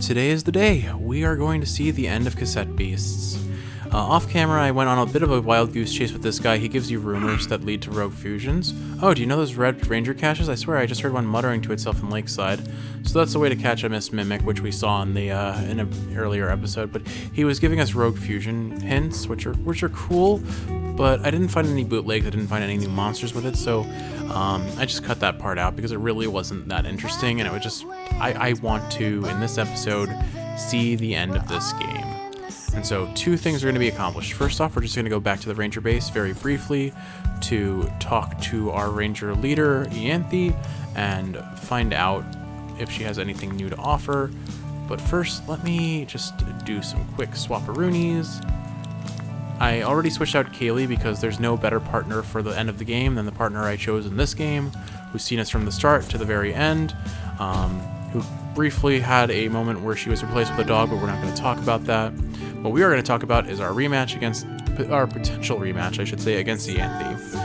Today is the day. We are going to see the end of Cassette Beasts. Off camera, I went on a bit of a wild goose chase with this guy. He gives you rumors that lead to rogue fusions. Oh, do you know those red ranger caches? I swear I just heard one muttering to itself in Lakeside. So that's a way to catch a Miss Mimic, which we saw in the in an earlier episode. But he was giving us rogue fusion hints, which are cool. But I didn't find any bootlegs. I didn't find any new monsters with it. So I just cut that part out because it really wasn't that interesting. And it would just I want to in this episode see the end of this game. And so two things are going to be accomplished. First off, we're just going to go back to the ranger base very briefly to talk to our ranger leader, Ianthe, and find out if she has anything new to offer. But first, let me just do some quick swapperoonies. I already switched out Kaylee because there's no better partner for the end of the game than the partner I chose in this game, who's seen us from the start to the very end, who briefly had a moment where she was replaced with a dog, but we're not going to talk about that. What we are going to talk about is our rematch against, our potential rematch, I should say, against Ianthe.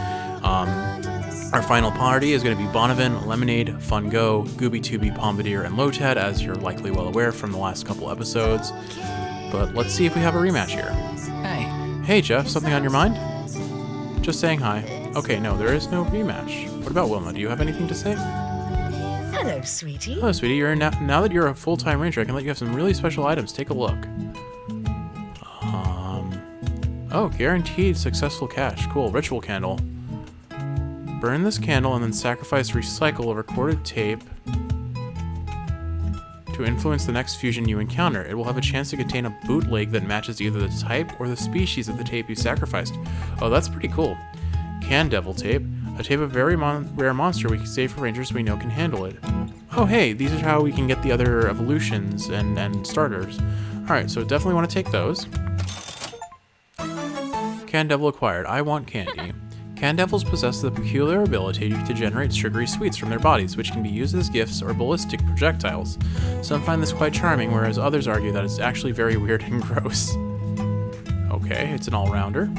Our final party is going to be Bonavin, Lemonade, Fungo, Gooby-Tooby, Pompadour, and Lotad, as you're likely well aware from the last couple episodes. But let's see if we have a rematch here. Hey. Hey, Jeff, something on your mind? Just saying hi. Okay, no, there is no rematch. What about Wilma? Do you have anything to say? Hello, sweetie. Hello, sweetie. Now that you're a full-time ranger, I can let you have some really special items. Take a look. Oh, guaranteed successful cache. Cool. Ritual candle. Burn this candle and then sacrifice recycle a recorded tape to influence the next fusion you encounter. It will have a chance to contain a bootleg that matches either the type or the species of the tape you sacrificed. Oh, that's pretty cool. Can Devil tape. A tape of very rare monster we can save for rangers we know can handle it. Oh, hey, these are how we can get the other evolutions and starters. Alright, so definitely want to take those. Can Devil acquired. I want candy. Can Devils possess the peculiar ability to generate sugary sweets from their bodies, which can be used as gifts or ballistic projectiles. Some find this quite charming, whereas others argue that it's actually very weird and gross. Okay, it's an all-rounder.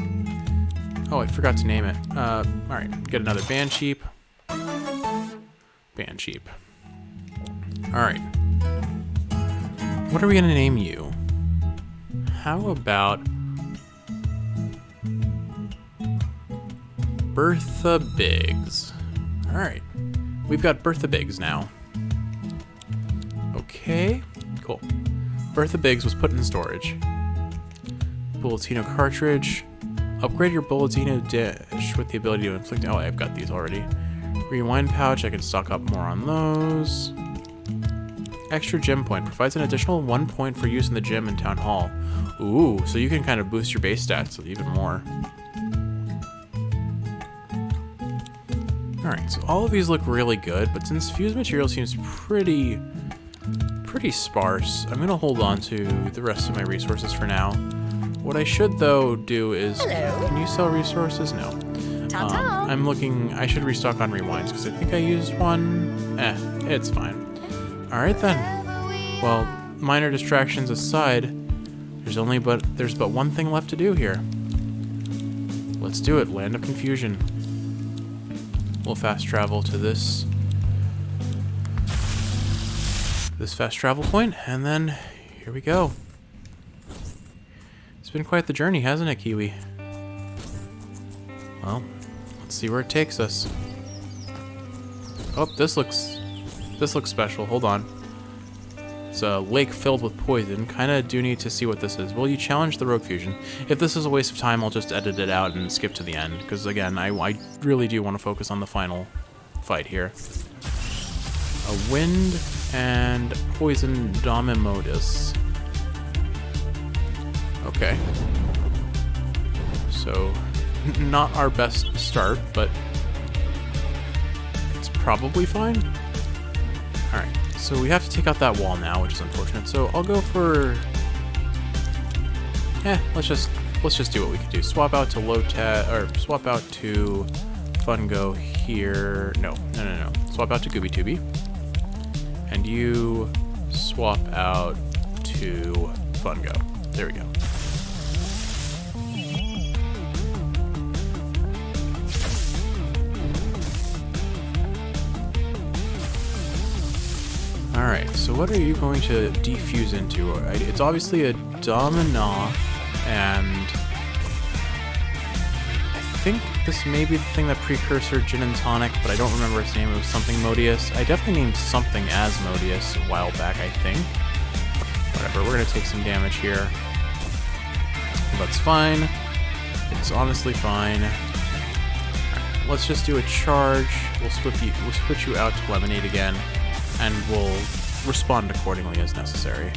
Oh, I forgot to name it. Alright, get another Bancheap. Bancheap. Alright. What are we gonna name you? How about Bertha Biggs. Alright. We've got Bertha Biggs now. Okay. Cool. Bertha Biggs was put in storage. Bulletino cartridge. Upgrade your Bulletino dish with the ability to inflict... Oh, I've got these already. Rewind pouch. I can stock up more on those. Extra gym point. Provides an additional 1 point for use in the gym and town hall. Ooh, so you can kind of boost your base stats even more. Alright, so all of these look really good, but since fused material seems pretty sparse, I'm going to hold on to the rest of my resources for now. What I should, though, do is... Hello. Can you sell resources? No. Ta-ta. I'm looking... I should restock on rewinds, because I think I used one. It's fine. Alright, then. Well, minor distractions aside, there's but one thing left to do here. Let's do it. Land of Confusion. We'll fast travel to this fast travel point, and then here we go. It's been quite the journey, hasn't it, Kiwi? Well, let's see where it takes us. Oh, this looks special. Hold on. It's a lake filled with poison. Kinda do need to see what this is. Will you challenge the rogue fusion? If this is a waste of time, I'll just edit it out and skip to the end. Because again, I really do want to focus on the final fight here. A wind and poison Domimodus. Okay. So, not our best start, but it's probably fine. Alright. So we have to take out that wall now, which is unfortunate. So I'll go for... let's just do what we can do. Swap out to Lotad, or swap out to Fungo here. No. Swap out to Gooby-Tooby. And you swap out to Fungo. There we go. Alright, so what are you going to defuse into? It's obviously a Dominoff, and I think this may be the thing that precursor Gin and Tonic, but I don't remember its name. It was something Modius. I definitely named something as Modius a while back, I think. Whatever, we're going to take some damage here. That's fine. It's honestly fine. Right, let's just do a charge. We'll switch you out to Lemonade again, and we'll respond accordingly as necessary.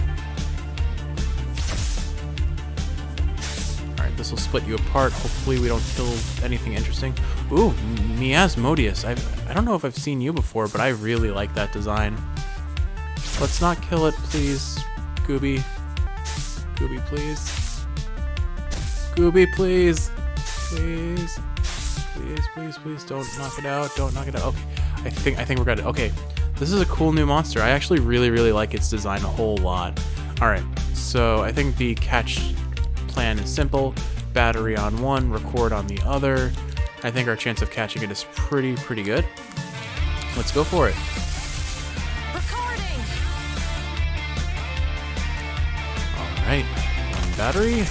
Alright, this will split you apart. Hopefully we don't kill anything interesting. Ooh, Miasmodius. I don't know if I've seen you before, but I really like that design. Let's not kill it, please. Gooby. Gooby, please. Gooby, please. Please. Please, please, please. Don't knock it out. Don't knock it out. Okay. I think we're good. Okay. This is a cool new monster. I actually really, really like its design a whole lot. Alright. So I think the catch plan is simple. Battery on one, record on the other. I think our chance of catching it is pretty good. Let's go for it. Recording. Alright. One battery.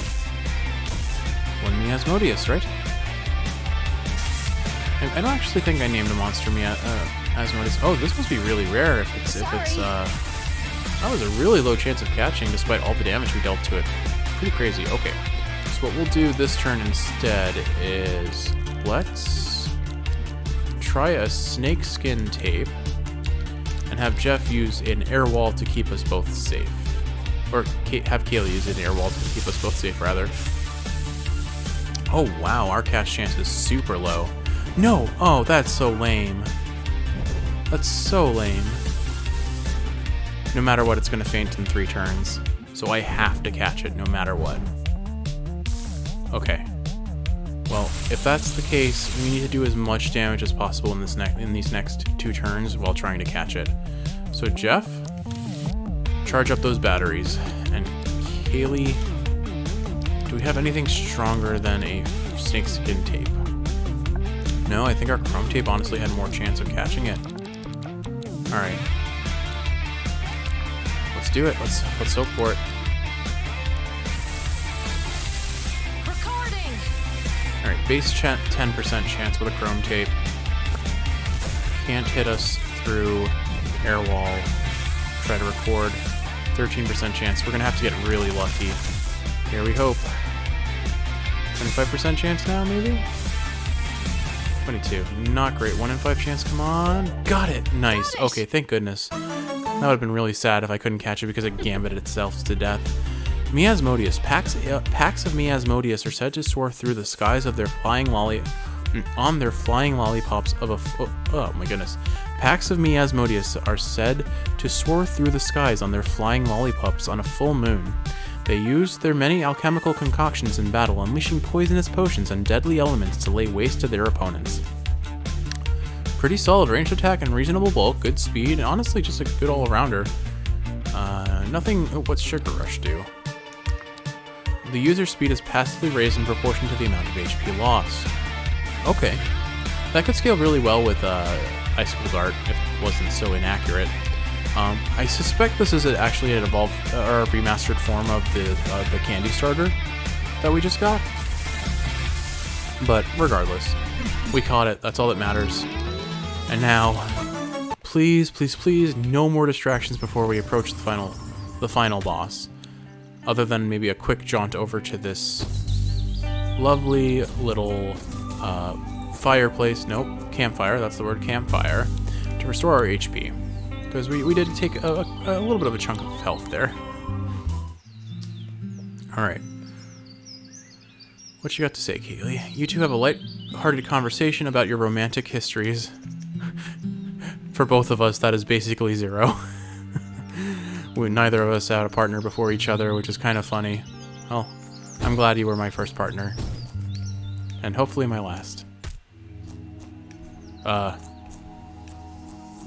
One Miasmodius, right? I don't actually think I named a monster Miasmodius. Oh, this must be really rare if it's that was a really low chance of catching despite all the damage we dealt to it. Pretty crazy. Okay. So what we'll do this turn instead is let's try a snakeskin tape and have Jeff use an air wall to keep us both safe. Or have Kaylee use an air wall to keep us both safe, rather. Oh, wow. Our catch chance is super low. No! Oh, that's so lame. That's so lame. No matter what, it's going to faint in 3 turns. So I have to catch it no matter what. Okay. Well, if that's the case, we need to do as much damage as possible in these next 2 turns while trying to catch it. So Jeff, charge up those batteries. And Kaylee, do we have anything stronger than a snakeskin tape? No, I think our chrome tape honestly had more chance of catching it. Alright. Let's do it. Let's hope for it. Recording. Alright, base 10% chance with a chrome tape. Can't hit us through air wall. Try to record. 13% chance. We're gonna have to get really lucky. Here we hope. 25% chance now, maybe? 22. Not great. 1 in 5 chance. Come on. Got it. Nice. Okay, thank goodness. That would have been really sad if I couldn't catch it because it gambited itself to death. Miasmodius. Packs of Miasmodius are said to soar through the skies of their flying on their flying lollipops of oh my goodness. Packs of Miasmodius are said to soar through the skies on their flying lollipops on a full moon. They use their many alchemical concoctions in battle, unleashing poisonous potions and deadly elements to lay waste to their opponents. Pretty solid ranged attack and reasonable bulk, good speed, and honestly just a good all-arounder. Nothing... what's Sugar Rush do? The user speed is passively raised in proportion to the amount of HP lost. Okay. That could scale really well with Icicle Dart if it wasn't so inaccurate. I suspect this is actually an evolved or a remastered form of the candy starter that we just got. But regardless, we caught it. That's all that matters. And now, please, please, please, no more distractions before we approach the final boss. Other than maybe a quick jaunt over to this lovely little fireplace. Nope, campfire. That's the word, campfire, to restore our HP. Because we did take a little bit of a chunk of health there. Alright. What you got to say, Kaylee? You two have a light-hearted conversation about your romantic histories. For both of us, that is basically 0. Neither of us had a partner before each other, which is kind of funny. Well, I'm glad you were my first partner. And hopefully my last.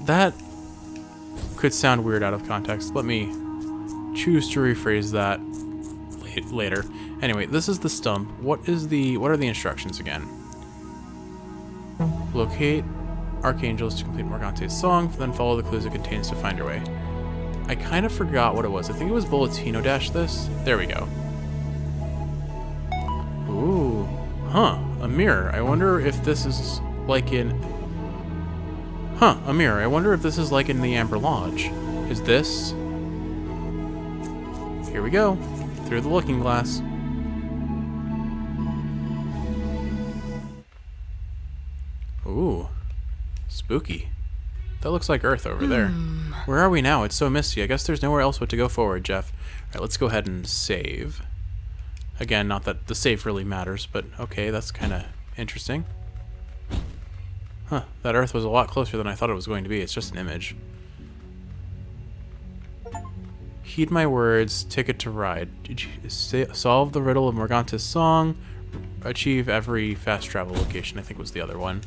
That could sound weird out of context. Let me choose to rephrase that later. Anyway, this is the stump. What are the instructions again? Locate Archangels to complete Morgante's song, then follow the clues it contains to find your way. I kind of forgot what it was. I think it was Bulletino dash this. There we go. Ooh. Huh. A mirror. I wonder if this is like in... Huh. A mirror. I wonder if this is like in the Amber Lodge. Is this... Here we go. Through the looking glass. Ooh. Spooky. That looks like Earth over there. Where are we now? It's so misty. I guess there's nowhere else but to go forward, Jeff. Alright, let's go ahead and save. Again, not that the save really matters, but okay, that's kind of interesting. Huh, that Earth was a lot closer than I thought it was going to be. It's just an image. Heed my words, ticket to ride. Did you solve the riddle of Morganta's song? Achieve every fast travel location, I think was the other one.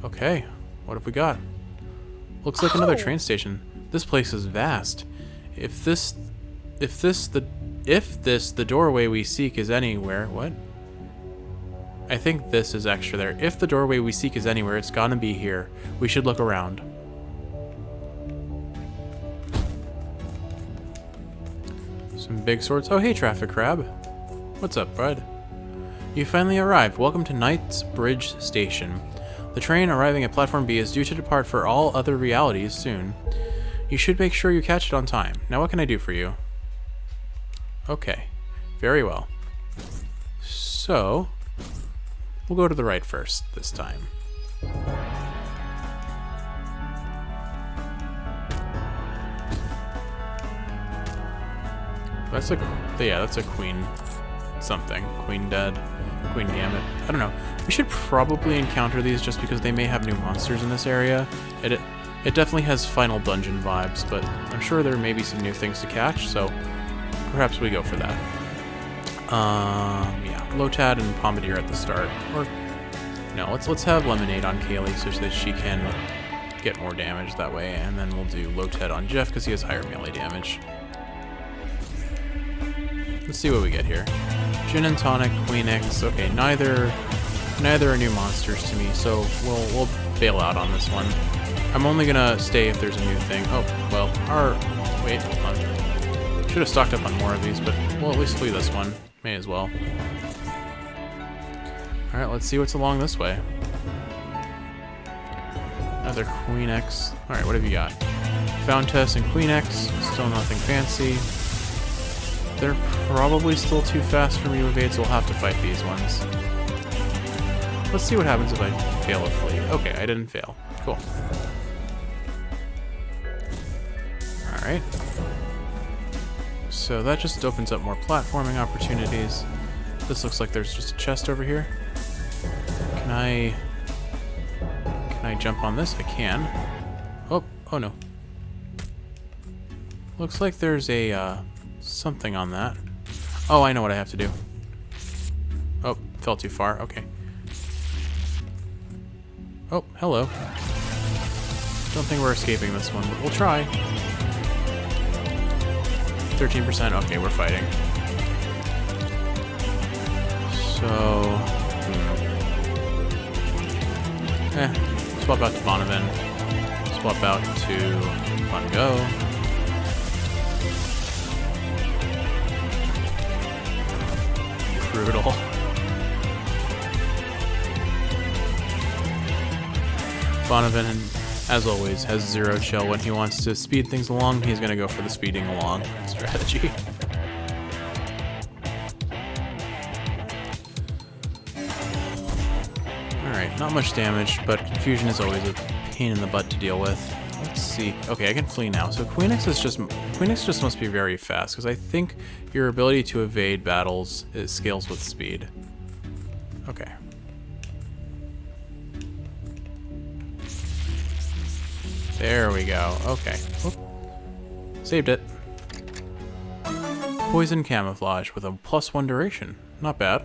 Okay, what have we got? Looks like another train station. This place is vast. If this the doorway we seek is anywhere, what? I think this is extra there. If the doorway we seek is anywhere, it's gotta be here. We should look around. Some big swords. Oh, hey, traffic crab. What's up, bud? You finally arrived. Welcome to Knightsbridge Station. The train arriving at Platform B is due to depart for all other realities soon. You should make sure you catch it on time. Now what can I do for you? Okay. Very well. So, we'll go to the right first this time. That's a queen something. Queen dead. Queen Gambit. I don't know. We should probably encounter these just because they may have new monsters in this area. It definitely has Final Dungeon vibes, but I'm sure there may be some new things to catch, so perhaps we go for that. Yeah, Lotad and Pomadier at the start. Or no, let's have Lemonade on Kaylee so that she can get more damage that way, and then we'll do Lotad on Jeff because he has higher melee damage. Let's see what we get here. Gin and Tonic, Queen X. Okay, neither are new monsters to me, so we'll bail out on this one. I'm only gonna stay if there's a new thing. Oh, well, wait, hold on. Should have stocked up on more of these, but we'll at least flee this one. May as well. Alright, let's see what's along this way. Another Queen X. Alright, what have you got? Fountas and Queen X. Still nothing fancy. They're probably still too fast for me to evade, so we'll have to fight these ones. Let's see what happens if I fail a flee. Okay, I didn't fail. Cool. Alright. So that just opens up more platforming opportunities. This looks like there's just a chest over here. Can I jump on this? I can. Oh no. Looks like there's a, something on that. Oh, I know what I have to do. Oh, fell too far. Okay. Oh, hello. Don't think we're escaping this one, but we'll try. 13%. Okay, we're fighting. So... swap out to Bonavin. Swap out to Fun Go. Brutal. Bonavin, as always, has zero chill. When he wants to speed things along, he's going to go for the speeding along strategy. Alright, not much damage, but confusion is always a pain in the butt to deal with. Let's see. Okay, I can flee now. So Queen X just must be very fast, because I think your ability to evade battles scales with speed. Okay. There we go. Okay. Oop. Saved it. Poison camouflage with a +1 duration. Not bad.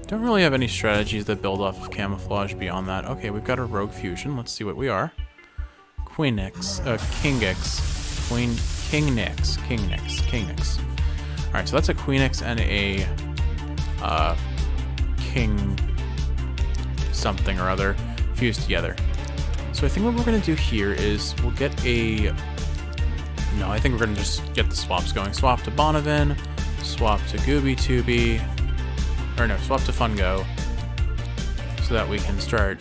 Don't really have any strategies that build off of camouflage beyond that. Okay, we've got a rogue fusion. Let's see what we are. Queen X. King X. King Nix. Alright, so that's a Queen X and a King something or other fused together. So I think what we're going to do here is we'll get a... No, I think we're going to just get the swaps going. Swap to Bonavin, swap to Gooby Tubi, or no, swap to Fungo, so that we can start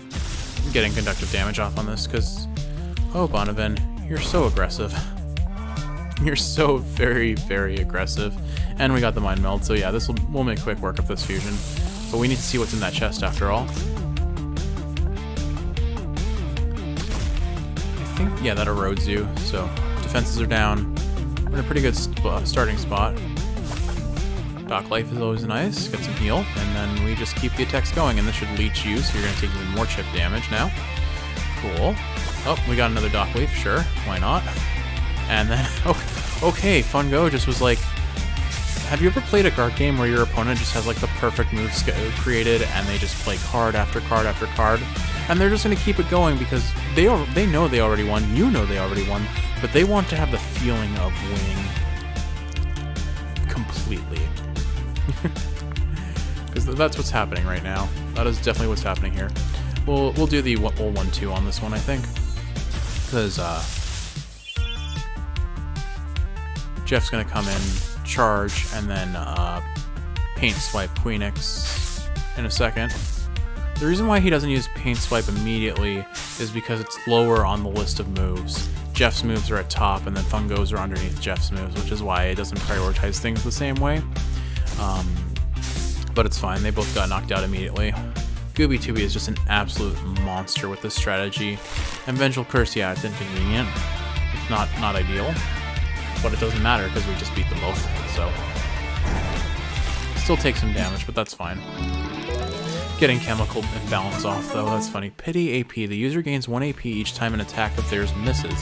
getting conductive damage off on this, because, oh, Bonavin, you're so aggressive. You're so very, very aggressive. And we got the Mind Meld, so yeah, we'll make quick work of this fusion. But we need to see what's in that chest after all. I think, yeah, that erodes you, so defenses are down. We're in a pretty good starting spot. Doc Life is always nice, get some heal, and then we just keep the attacks going, and this should leech you, so you're going to take even more chip damage now. Cool. Oh, we got another Doc Leaf, sure, why not? And then, okay, Fungo just was like, have you ever played a card game where your opponent just has like the perfect moves created and they just play card after card after card? And they're just going to keep it going because they know they already won, you know they already won, but they want to have the feeling of winning completely. Because that's what's happening right now. That is definitely what's happening here. We'll do the 1-2 on this one, I think. Because Jeff's going to come in, charge, and then paint swipe Queenix in a second. The reason why he doesn't use paint swipe immediately is because it's lower on the list of moves. Jeff's moves are at top, and then Fungo's are underneath Jeff's moves, which is why it doesn't prioritize things the same way. But it's fine, they both got knocked out immediately. Gooby Tubi is just an absolute monster with this strategy. And Vengeful Curse, yeah, it's inconvenient. It's not ideal. But it doesn't matter because we just beat them both, so. Still take some damage, but that's fine. Getting chemical imbalance off, though, that's funny. Pity AP. The user gains 1 AP each time an attack of theirs misses.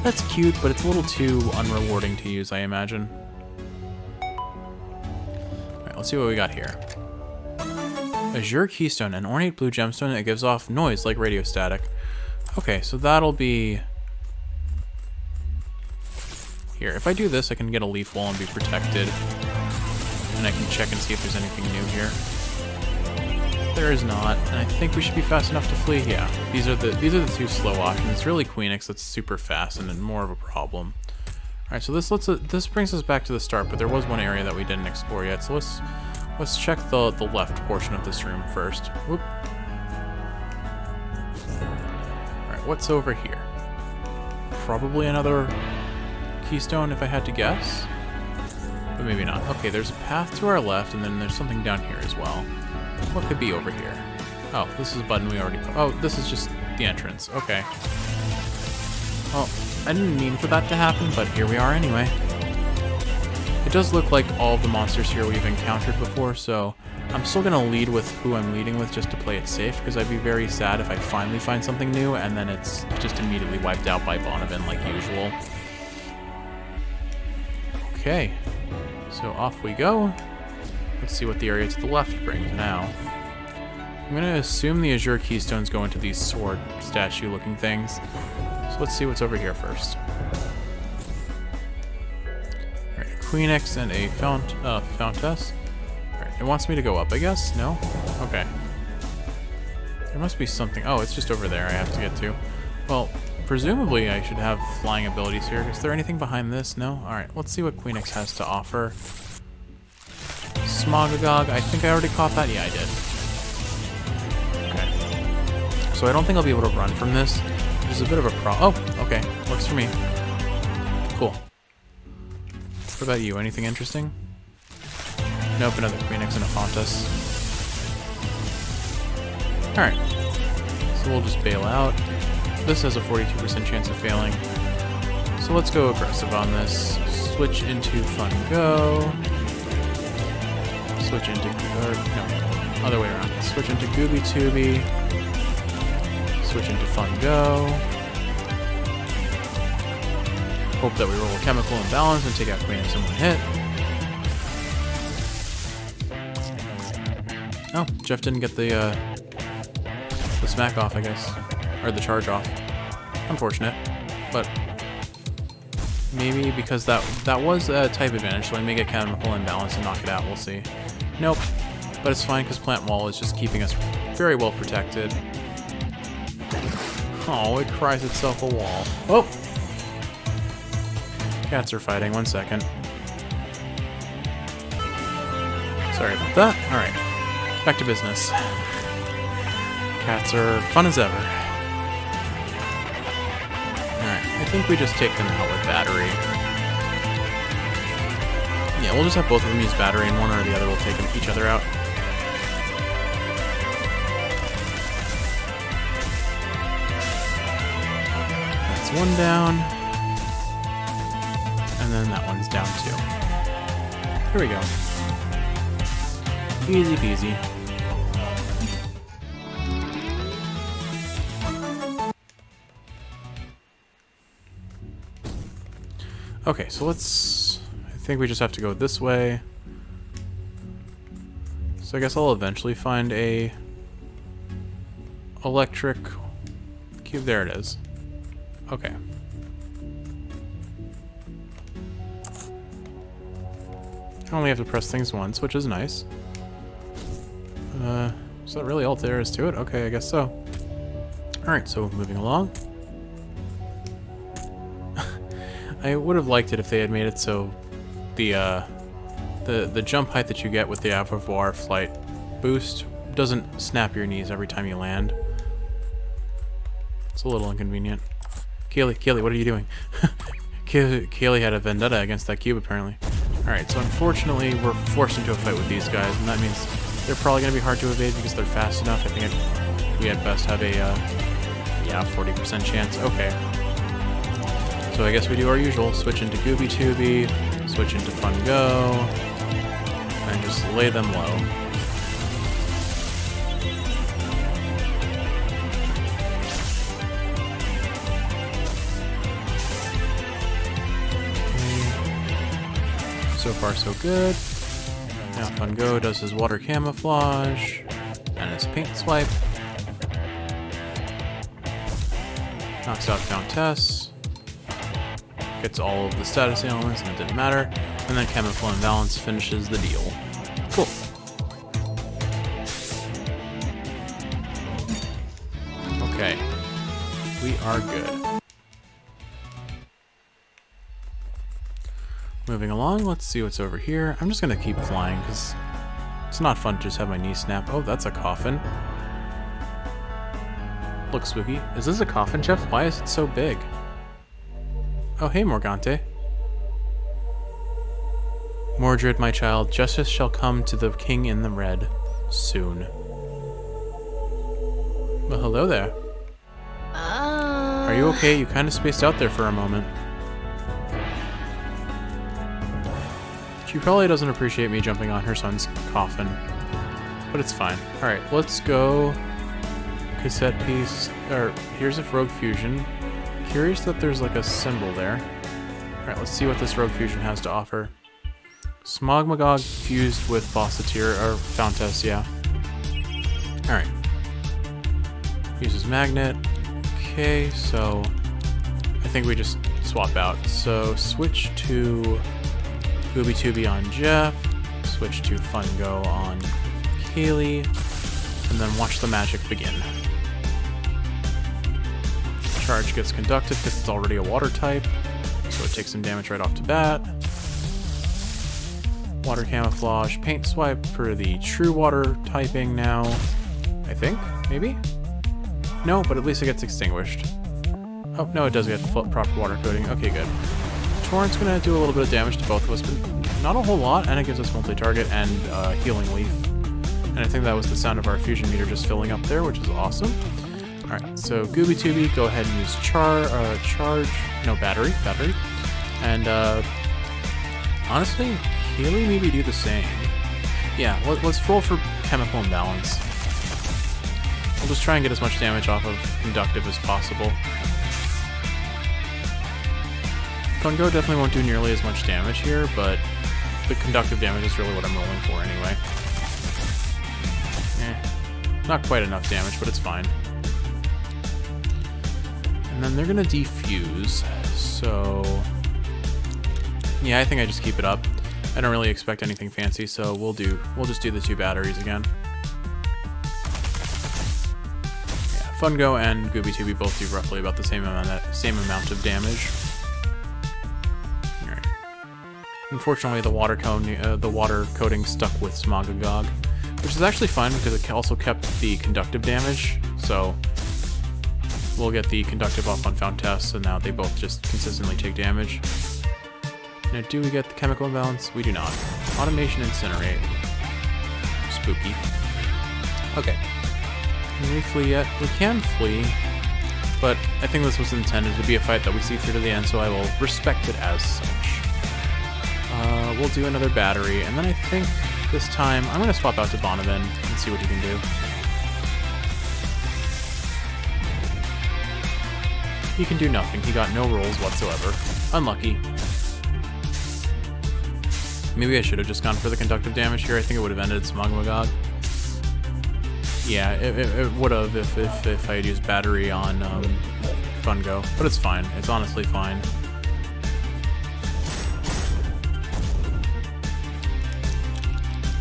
That's cute, but it's a little too unrewarding to use, I imagine. Alright, let's see what we got here. Azure Keystone, an ornate blue gemstone that gives off noise like radio static. Okay, so that'll be... Here, if I do this, I can get a leaf wall and be protected. And I can check and see if there's anything new here. There is not, and I think we should be fast enough to flee. Yeah, these are the two slow options. It's really Queenix that's super fast and more of a problem. All right, so this brings us back to the start, but there was one area that we didn't explore yet. So let's check the left portion of this room first. Whoop. All right, what's over here? Probably another keystone if I had to guess, but maybe not. Okay, there's a path to our left, and then there's something down here as well. What could be over here? Oh, this is a button we already... Oh, this is just the entrance. Okay. Well, I didn't mean for that to happen, but here we are anyway. It does look like all of the monsters here we've encountered before, so I'm still going to lead with who I'm leading with just to play it safe, because I'd be very sad if I finally find something new and then it's just immediately wiped out by Bonavin like usual. Okay, so off we go. Let's see what the area to the left brings now. I'm going to assume the Azure Keystones go into these sword statue looking things. So let's see what's over here first. Alright, a Queenix and a Fountess. Alright, it wants me to go up, I guess? No? Okay. There must be something. Oh, it's just over there I have to get to. Well, presumably I should have flying abilities here. Is there anything behind this? No? Alright, let's see what Queenix has to offer. Smogagog, I think I already caught that. Yeah, I did. Okay. So I don't think I'll be able to run from this, which is a bit of a problem. Oh, okay. Works for me. Cool. What about you? Anything interesting? Nope, another Queenix and a Fontas. Alright. So we'll just bail out. This has a 42% chance of failing. So let's go aggressive on this. Switch into Fungo. Switch into, no, other way around. Switch into Gooby Tubi. Switch into Fungo. Hope that we roll a chemical imbalance and take out Queenix in one hit. Oh, Jeff didn't get the smack off, I guess. Or the charge off. Unfortunate. But maybe because that was a type advantage, so I may get chemical imbalance and knock it out. We'll see. Nope. But it's fine because Plant Wall is just keeping us very well protected. Oh, it cries itself a wall. Oh! Cats are fighting. 1 second. Sorry about that. Alright. Back to business. Cats are fun as ever. Alright. I think we just take them out with battery. Yeah, we'll just have both of them use battery, and one or the other will take each other out. That's one down. And then that one's down too. Here we go. Easy peasy. Okay, so let's... I think we just have to go this way. So I guess I'll eventually find a electric cube. There it is. Okay. I only have to press things once, which is nice. Is that really all there is to it? Okay, I guess so. Alright, so moving along. I would have liked it if they had made it so the jump height that you get with the Avoir flight boost doesn't snap your knees every time you land. It's a little inconvenient. Kaylee, what are you doing? Kaylee had a vendetta against that cube, apparently. Alright, so unfortunately, we're forced into a fight with these guys, and that means they're probably going to be hard to evade because they're fast enough. I think we at best have a, 40% chance. Okay. So I guess we do our usual. Switch into Gooby Tooby, switch into Fun Go, and just lay them low. So far, so good. Now Fun Go does his water camouflage and his paint swipe. Knocks out Countess. Gets all of the status elements and it didn't matter. And then Chemical Imbalance finishes the deal. Cool. Okay. We are good. Moving along, let's see what's over here. I'm just gonna keep flying because it's not fun to just have my knee snap. Oh, that's a coffin. Looks spooky. Is this a coffin, Jeff? Why is it so big? Oh, hey, Morgante. Mordred, my child, justice shall come to the king in the red soon. Well, hello there. Are you okay? You kind of spaced out there for a moment. She probably doesn't appreciate me jumping on her son's coffin, but it's fine. Alright, let's go. Cassette piece. Here's a Rogue Fusion. Curious that there's like a symbol there. Alright, let's see what this Rogue Fusion has to offer. Smogmagog fused with Fosseteer, or Countess, yeah. Alright. Uses magnet. Okay, so I think we just swap out. So switch to Gooby Tooby on Jeff, switch to Fun Go on Kaylee, and then watch the magic begin. Charge gets conducted because it's already a water type, so it takes some damage right off the bat. Water camouflage, paint swipe for the true water typing now, I think, maybe? No, but at least it gets extinguished. Oh, no, it does get proper water coating. Okay, good. Torrent's gonna do a little bit of damage to both of us, but not a whole lot, and it gives us multi-target and Healing Leaf. And I think that was the sound of our fusion meter just filling up there, which is awesome. Alright, so Gooby Tooby, go ahead and use battery. And honestly, Kaylee maybe do the same. Yeah, let's roll for Chemical Imbalance. We'll just try and get as much damage off of Conductive as possible. Fun Go definitely won't do nearly as much damage here, but the Conductive damage is really what I'm rolling for anyway. Not quite enough damage, but it's fine. And then they're gonna defuse, so yeah, I think I just keep it up. I don't really expect anything fancy, so we'll just do the 2 batteries again. Yeah, Fungo and Gooby Tooby both do roughly about the same amount of damage. Alright. Unfortunately, the water coating stuck with Smogagog, which is actually fine because it also kept the conductive damage, so we'll get the conductive off on Fountas, so now they both just consistently take damage. Now, do we get the chemical imbalance? We do not. Automation Incinerate. Spooky. Okay. Can we flee yet? We can flee, but I think this was intended to be a fight that we see through to the end, so I will respect it as such. We'll do another battery, and then I think this time I'm going to swap out to Bonavin and see what he can do. He can do nothing. He got no rolls whatsoever. Unlucky. Maybe I should have just gone for the conductive damage here. I think it would have ended Smogagog. Yeah, it would have if I had used battery on Fungo, but it's fine. It's honestly fine.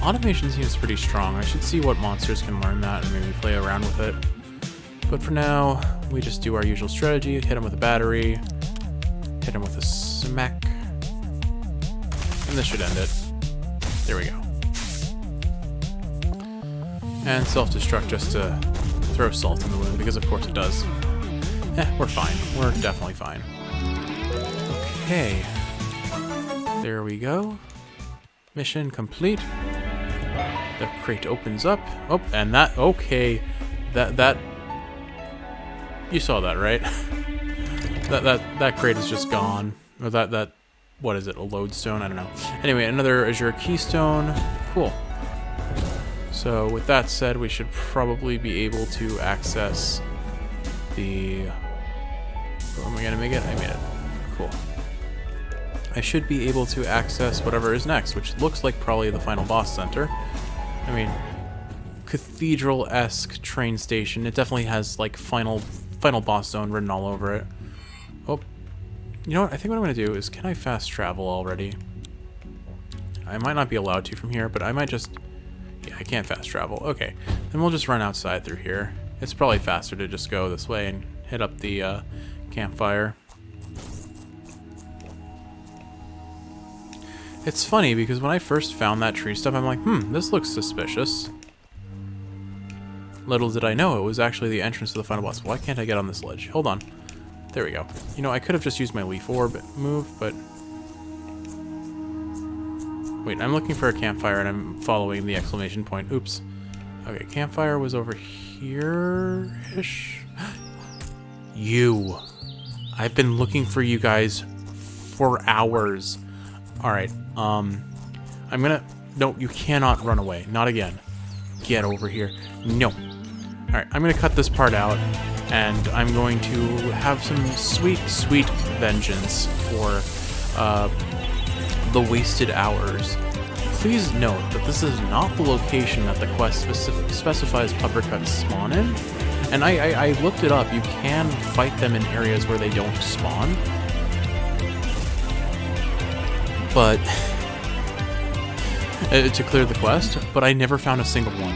Automation seems pretty strong. I should see what monsters can learn that and maybe play around with it. But for now, we just do our usual strategy. Hit him with a battery. Hit him with a smack. And this should end it. There we go. And self-destruct just to throw salt in the wound, because of course it does. We're fine. We're definitely fine. Okay. There we go. Mission complete. The crate opens up. Oh, and that, okay. That, you saw that, right? that crate is just gone. Or that, what is it, a lodestone? I don't know. Anyway, another Azure Keystone. Cool. So with that said, we should probably be able to access the... Oh, am I gonna make it? I made it. Cool. I should be able to access whatever is next, which looks like probably the final boss center. I mean, cathedral-esque train station. It definitely has like final boss zone written all over it. Oh, you know what? I think what I'm gonna do is, can I fast travel already? I might not be allowed to from here, but I might just... Yeah, I can't fast travel. Okay, then we'll just run outside through here. It's probably faster to just go this way and hit up the campfire. It's funny because when I first found that tree stuff, I'm like, this looks suspicious. Little did I know it was actually the entrance to the final boss. Why can't I get on this ledge? Hold on. There we go. You know, I could have just used my leaf orb move, but... Wait, I'm looking for a campfire and I'm following the exclamation point. Oops. Okay, campfire was over here-ish? You. I've been looking for you guys for hours. Alright, I'm gonna... No, you cannot run away. Not again. Get over here. No. Alright, I'm gonna cut this part out, and I'm going to have some sweet, sweet vengeance for, the wasted hours. Please note that this is not the location that the quest specifies puppercuts spawn in, and I looked it up. You can fight them in areas where they don't spawn, but to clear the quest, but I never found a single one.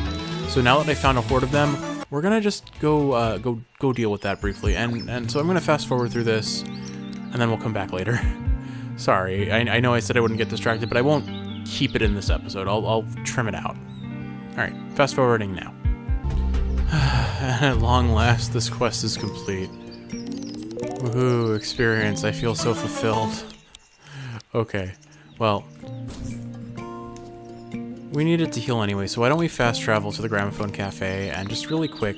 So now that I found a horde of them, we're gonna just go deal with that briefly, and so I'm gonna fast forward through this, and then we'll come back later. Sorry, I know I said I wouldn't get distracted, but I won't keep it in this episode. I'll trim it out. Alright, fast forwarding now. And at long last, this quest is complete. Woohoo, experience. I feel so fulfilled. Okay, well, we needed to heal anyway, so why don't we fast travel to the Gramophone Cafe and just really quick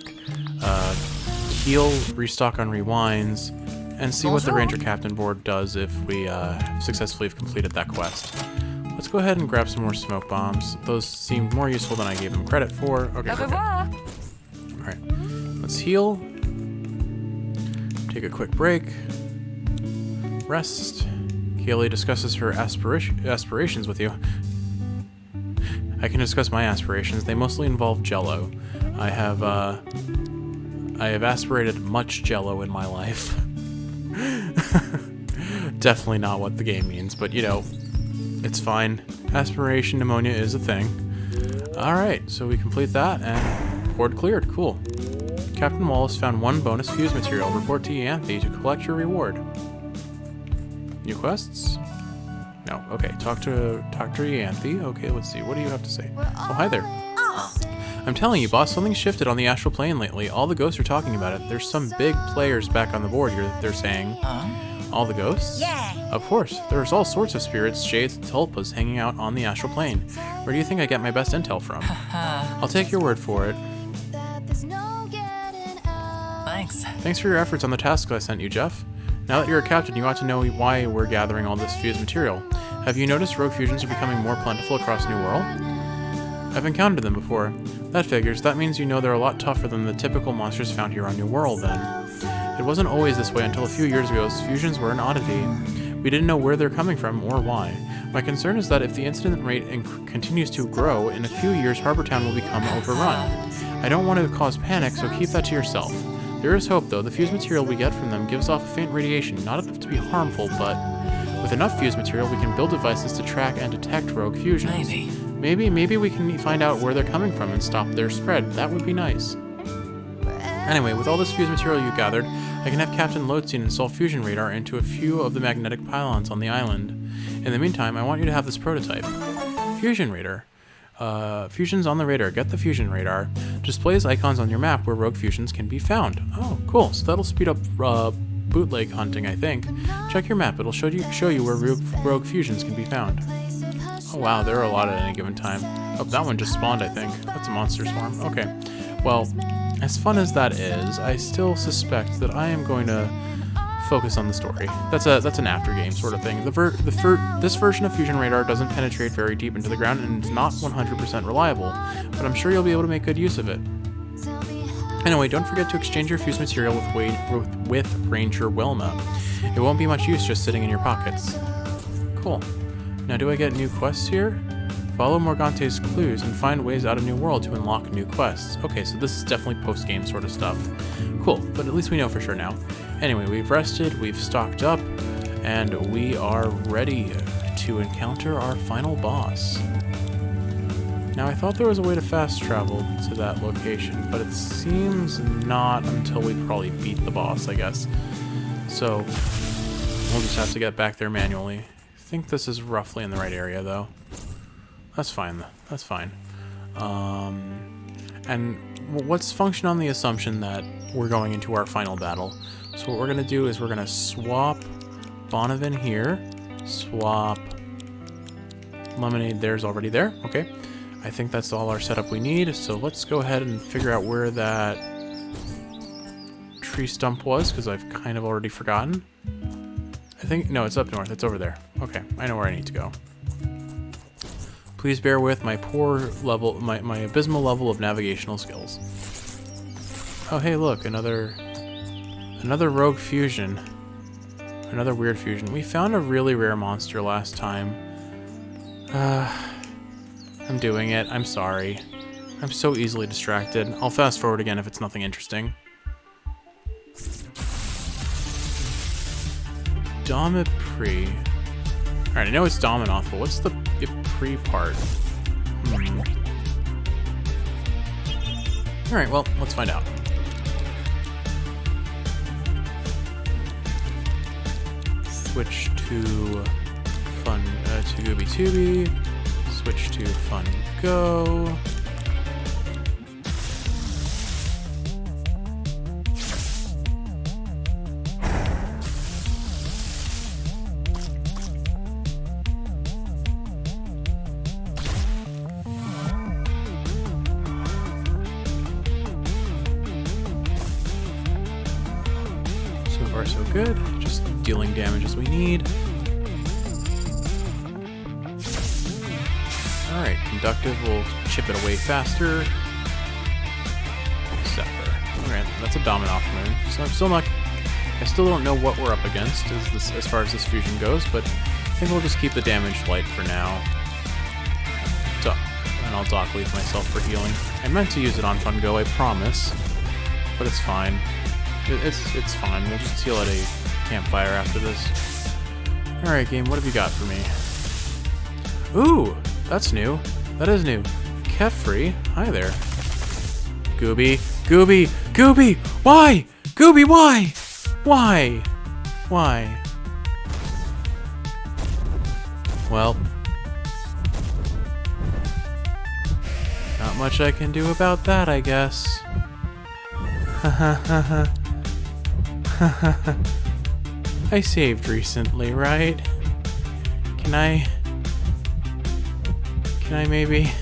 heal, restock on rewinds, and see what the Ranger Captain board does if we successfully have completed that quest. Let's go ahead and grab some more smoke bombs. Those seemed more useful than I gave them credit for. Okay, perfect. Alright, let's heal. Take a quick break. Rest. Kaylee discusses her aspirations with you. I can discuss my aspirations. They mostly involve Jello. I have aspirated much Jello in my life. Definitely not what the game means, but you know, it's fine. Aspiration pneumonia is a thing. Alright, so we complete that, and horde cleared. Cool. Captain Wallace found 1 bonus fuse material. Report to Yanthe to collect your reward. New quests? No. Okay. Talk to Yanthe. Okay, let's see. What do you have to say? Oh, hi there. I'm telling you, boss, something's shifted on the astral plane lately. All the ghosts are talking about it. There's some big players back on the board here, they're saying. All the ghosts? Yeah. Of course. There's all sorts of spirits, shades, and tulpas hanging out on the astral plane. Where do you think I get my best intel from? I'll take your word for it. Thanks. Thanks for your efforts on the task I sent you, Jeff. Now that you're a captain, you ought to know why we're gathering all this fused material. Have you noticed rogue fusions are becoming more plentiful across New World? I've encountered them before. That figures. That means you know they're a lot tougher than the typical monsters found here on New World, then. It wasn't always this way until a few years ago. Fusions were an oddity. We didn't know where they're coming from or why. My concern is that if the incident rate continues to grow, in a few years Harbor Town will become overrun. I don't want to cause panic, so keep that to yourself. There is hope, though. The fused material we get from them gives off a faint radiation, not enough to be harmful, but with enough fused material, we can build devices to track and detect rogue fusions. Maybe we can find out where they're coming from and stop their spread. That would be nice. Anyway, with all this fused material you gathered, I can have Captain Lodestein install fusion radar into a few of the magnetic pylons on the island. In the meantime, I want you to have this prototype. Fusion radar. Fusions on the radar. Get the fusion radar. Displays icons on your map where rogue fusions can be found. Oh, cool. So that'll speed up bootleg hunting, I think. Check your map. It'll show you where rogue fusions can be found. Oh wow, there are a lot at any given time. Oh, that one just spawned, I think. That's a monster swarm. Okay. Well, as fun as that is, I still suspect that I am going to focus on the story. That's an after game sort of thing. This version of Fusion Radar doesn't penetrate very deep into the ground and it's not 100% reliable, but I'm sure you'll be able to make good use of it. Anyway, don't forget to exchange your fused material with Ranger Wilma. It won't be much use just sitting in your pockets. Cool. Now do I get new quests here? Follow Morgante's clues and find ways out of New World to unlock new quests. Okay, so this is definitely post-game sort of stuff. Cool, but at least we know for sure now. Anyway, we've rested, we've stocked up, and we are ready to encounter our final boss. Now, I thought there was a way to fast travel to that location, but it seems not until we probably beat the boss, I guess. So, we'll just have to get back there manually. I think this is roughly in the right area, though. That's fine. That's fine. And let's function on the assumption that we're going into our final battle. So what we're going to do is we're going to swap Bonavin here. Swap Lemonade there's already there. Okay. I think that's all our setup we need. So let's go ahead and figure out where that tree stump was, because I've kind of already forgotten. I think, no, it's up north. It's over there. Okay, I know where I need to go. Please bear with my poor level, my abysmal level of navigational skills. Oh, hey, look, another rogue fusion. Another weird fusion. We found a really rare monster last time. I'm doing it. I'm sorry. I'm so easily distracted. I'll fast forward again if it's nothing interesting. Domipri. Alright, I know it's Dominoff, but what's the Ipri part? Alright, well, let's find out. Switch to Fun, to Gooby Tooby. Switch to Fun Go. So far, so good. Just dealing damage as we need. Alright, Conductive will chip it away faster. Zephyr. Alright, that's a Dominoff moon. So I still don't know what we're up against as far as this fusion goes, but I think we'll just keep the damage light for now. And I'll dock leave myself for healing. I meant to use it on Fun Go, I promise. But it's fine. It's fine. We'll just heal at a campfire after this. Alright, game, what have you got for me? Ooh! That's new. That is new. Kefri, hi there. Gooby, Gooby, Gooby! Why? Gooby, why? Why? Why? Well, not much I can do about that, I guess. I saved recently, right? Can I maybe?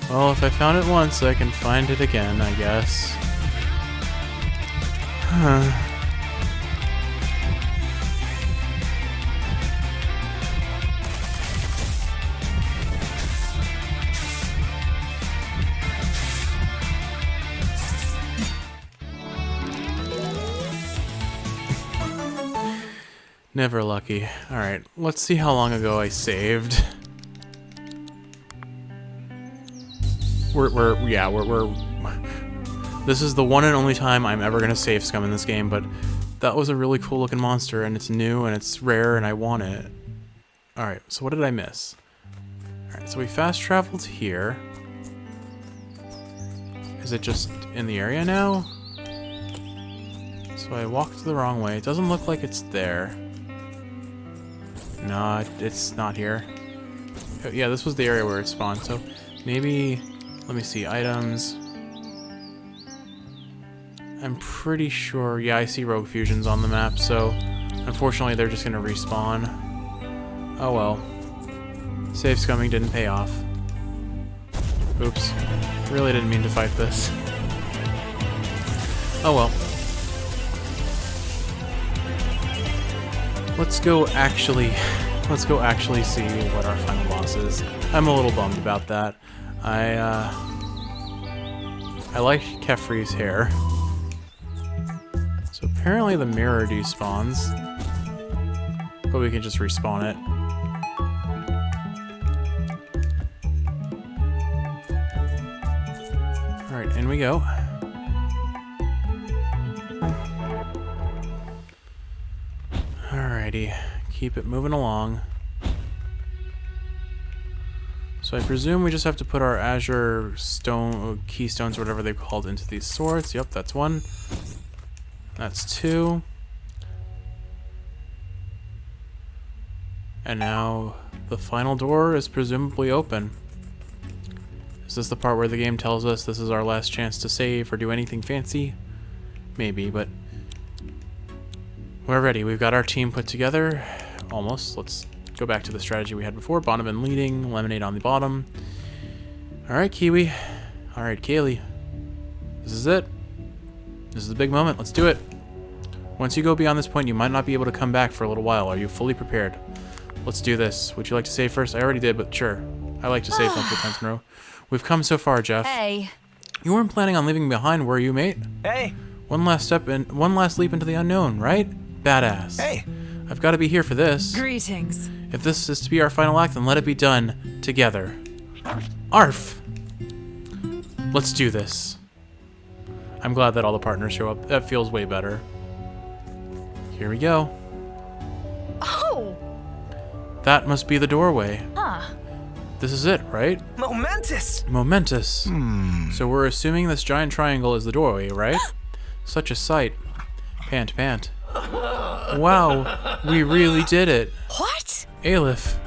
Well, if I found it once, I can find it again, I guess. Never lucky. Alright, let's see how long ago I saved. This is the one and only time I'm ever gonna save scum in this game, but that was a really cool looking monster, and it's new, and it's rare, and I want it. Alright, so what did I miss? Alright, so we fast traveled here. Is it just in the area now? So I walked the wrong way. It doesn't look like it's there. No, it's not here. Yeah, this was the area where it spawned, so maybe, let me see, items. I'm pretty sure, yeah, I see rogue fusions on the map, so unfortunately they're just gonna respawn. Oh well. Save scumming didn't pay off. Oops. Really didn't mean to fight this. Oh well. Let's go actually see what our final boss is. I'm a little bummed about that. I like Kefri's hair. So apparently the mirror despawns, but we can just respawn it. Alright, in we go. Alrighty, keep it moving along. So I presume we just have to put our Azure stone keystones or whatever they're called into these swords. Yep, that's one. That's two. And now the final door is presumably open. Is this the part where the game tells us this is our last chance to save or do anything fancy? Maybe, but we're ready. We've got our team put together. Almost. Let's go back to the strategy we had before. Bonneman leading, Lemonade on the bottom. Alright, Kiwi. Alright, Kaylee. This is it. This is the big moment. Let's do it. Once you go beyond this point, you might not be able to come back for a little while. Are you fully prepared? Let's do this. Would you like to save first? I already did, but sure. I like to save multiple times in a row. We've come so far, Jeff. Hey. You weren't planning on leaving behind, were you, mate? Hey. One last leap into the unknown, right? Badass. Hey. I've got to be here for this. Greetings. If this is to be our final act, then let it be done together. Arf! Let's do this. I'm glad that all the partners show up. That feels way better. Here we go. Oh. That must be the doorway. Huh. This is it, right? Momentous. Momentous. So we're assuming this giant triangle is the doorway, right? Such a sight. Pant, pant. Wow, we really did it. What? Aleph.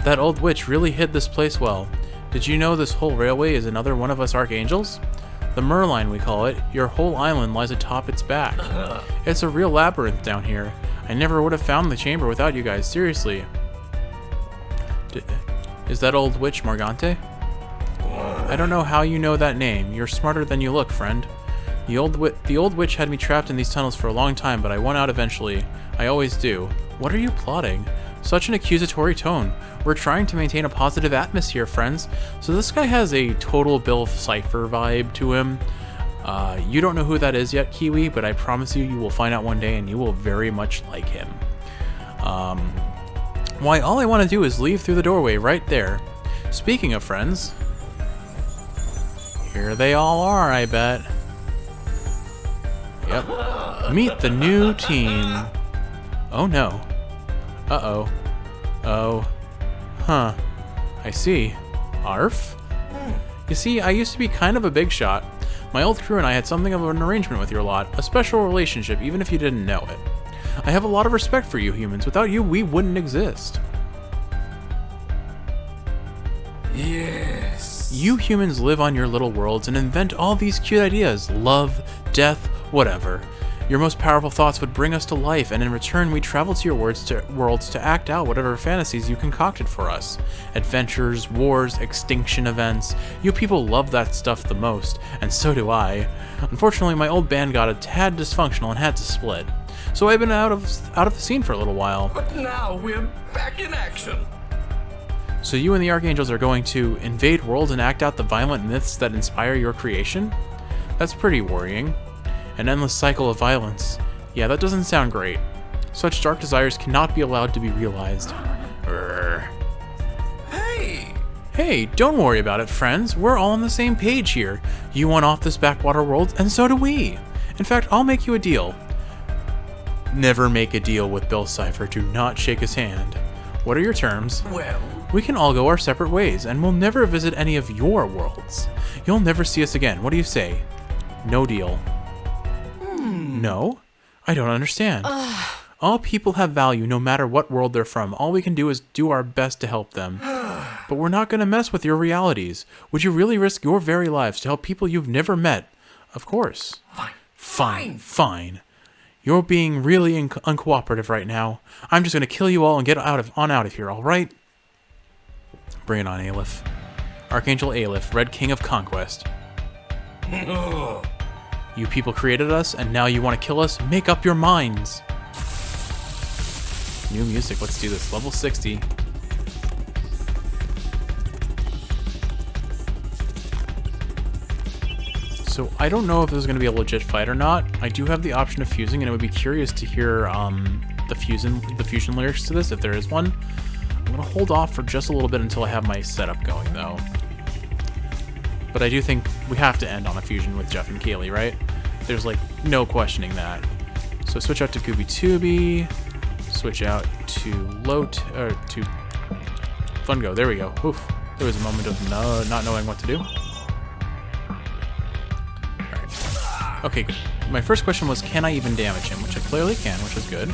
That old witch really hid this place well. Did you know this whole railway is another one of us archangels? The Merline, we call it. Your whole island lies atop its back. It's a real labyrinth down here. I never would have found the chamber without you guys, seriously. Is that old witch Morgante? I don't know how you know that name. You're smarter than you look, friend. The old witch had me trapped in these tunnels for a long time, but I won out eventually. I always do. What are you plotting? Such an accusatory tone. We're trying to maintain a positive atmosphere, friends. So this guy has a total Bill Cipher vibe to him. You don't know who that is yet, Kiwi, but I promise you, you will find out one day and you will very much like him. Why, all I want to do is leave through the doorway right there. Speaking of friends, here they all are, I bet. Yep. Meet the new team. Oh no. Uh-oh. Oh. Huh. I see. Arf? You see, I used to be kind of a big shot. My old crew and I had something of an arrangement with your lot, a special relationship even if you didn't know it. I have a lot of respect for you humans. Without you, we wouldn't exist. Yes. You humans live on your little worlds and invent all these cute ideas. Love, death, whatever. Your most powerful thoughts would bring us to life, and in return we travel to your worlds to act out whatever fantasies you concocted for us. Adventures, wars, extinction events. You people love that stuff the most, and so do I. Unfortunately, my old band got a tad dysfunctional and had to split. So I've been out of the scene for a little while. But now we're back in action. So you and the Archangels are going to invade worlds and act out the violent myths that inspire your creation? That's pretty worrying. An endless cycle of violence. Yeah, that doesn't sound great. Such dark desires cannot be allowed to be realized. Urgh. Hey, don't worry about it, friends. We're all on the same page here. You want off this backwater world, and so do we. In fact, I'll make you a deal. Never make a deal with Bill Cipher. Do not shake his hand. What are your terms? Well, We can all go our separate ways, and we'll never visit any of your worlds. You'll never see us again. What do you say? No deal. No? I don't understand. All people have value no matter what world they're from. All we can do is do our best to help them. But we're not going to mess with your realities. Would you really risk your very lives to help people you've never met? Of course. Fine. You're being really uncooperative right now. I'm just going to kill you all and get out of here, all right? Bring it on, Aleph. Archangel Aleph, Red King of Conquest. You people created us, and now you want to kill us? Make up your minds. New music, let's do this. Level 60. So I don't know if this is going to be a legit fight or not. I do have the option of fusing, and I would be curious to hear the fusion lyrics to this, if there is one. I'm going to hold off for just a little bit until I have my setup going, though. But I do think we have to end on a fusion with Jeff and Kaylee, right? There's, like, no questioning that. So switch out to Gooby Tooby. Switch out to to Fungo. There we go. Oof. There was a moment of not knowing what to do. Alright. Okay, good. My first question was, can I even damage him? Which I clearly can, which is good.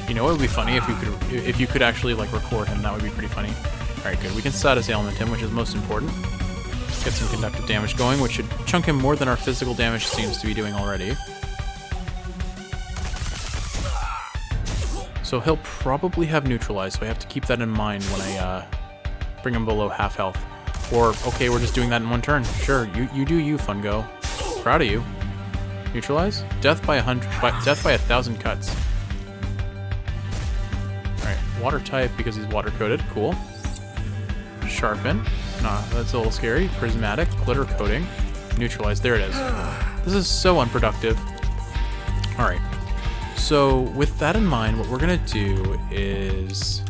You know, it would be funny if you could actually, like, record him. That would be pretty funny. Alright, good. We can status ailment him, which is most important. Get some conductive damage going, which should chunk him more than our physical damage seems to be doing already. So he'll probably have neutralized, so I have to keep that in mind when I bring him below half health. Or, okay, we're just doing that in one turn. Sure, you do you, Fungo. Proud of you. Neutralize? Death by 1,000 cuts. Alright, water type because he's water coated. Cool. Sharpen. Nah, that's a little scary. Prismatic. Glitter coating. Neutralize. There it is. This is so unproductive. Alright. So, with that in mind, what we're going to do is...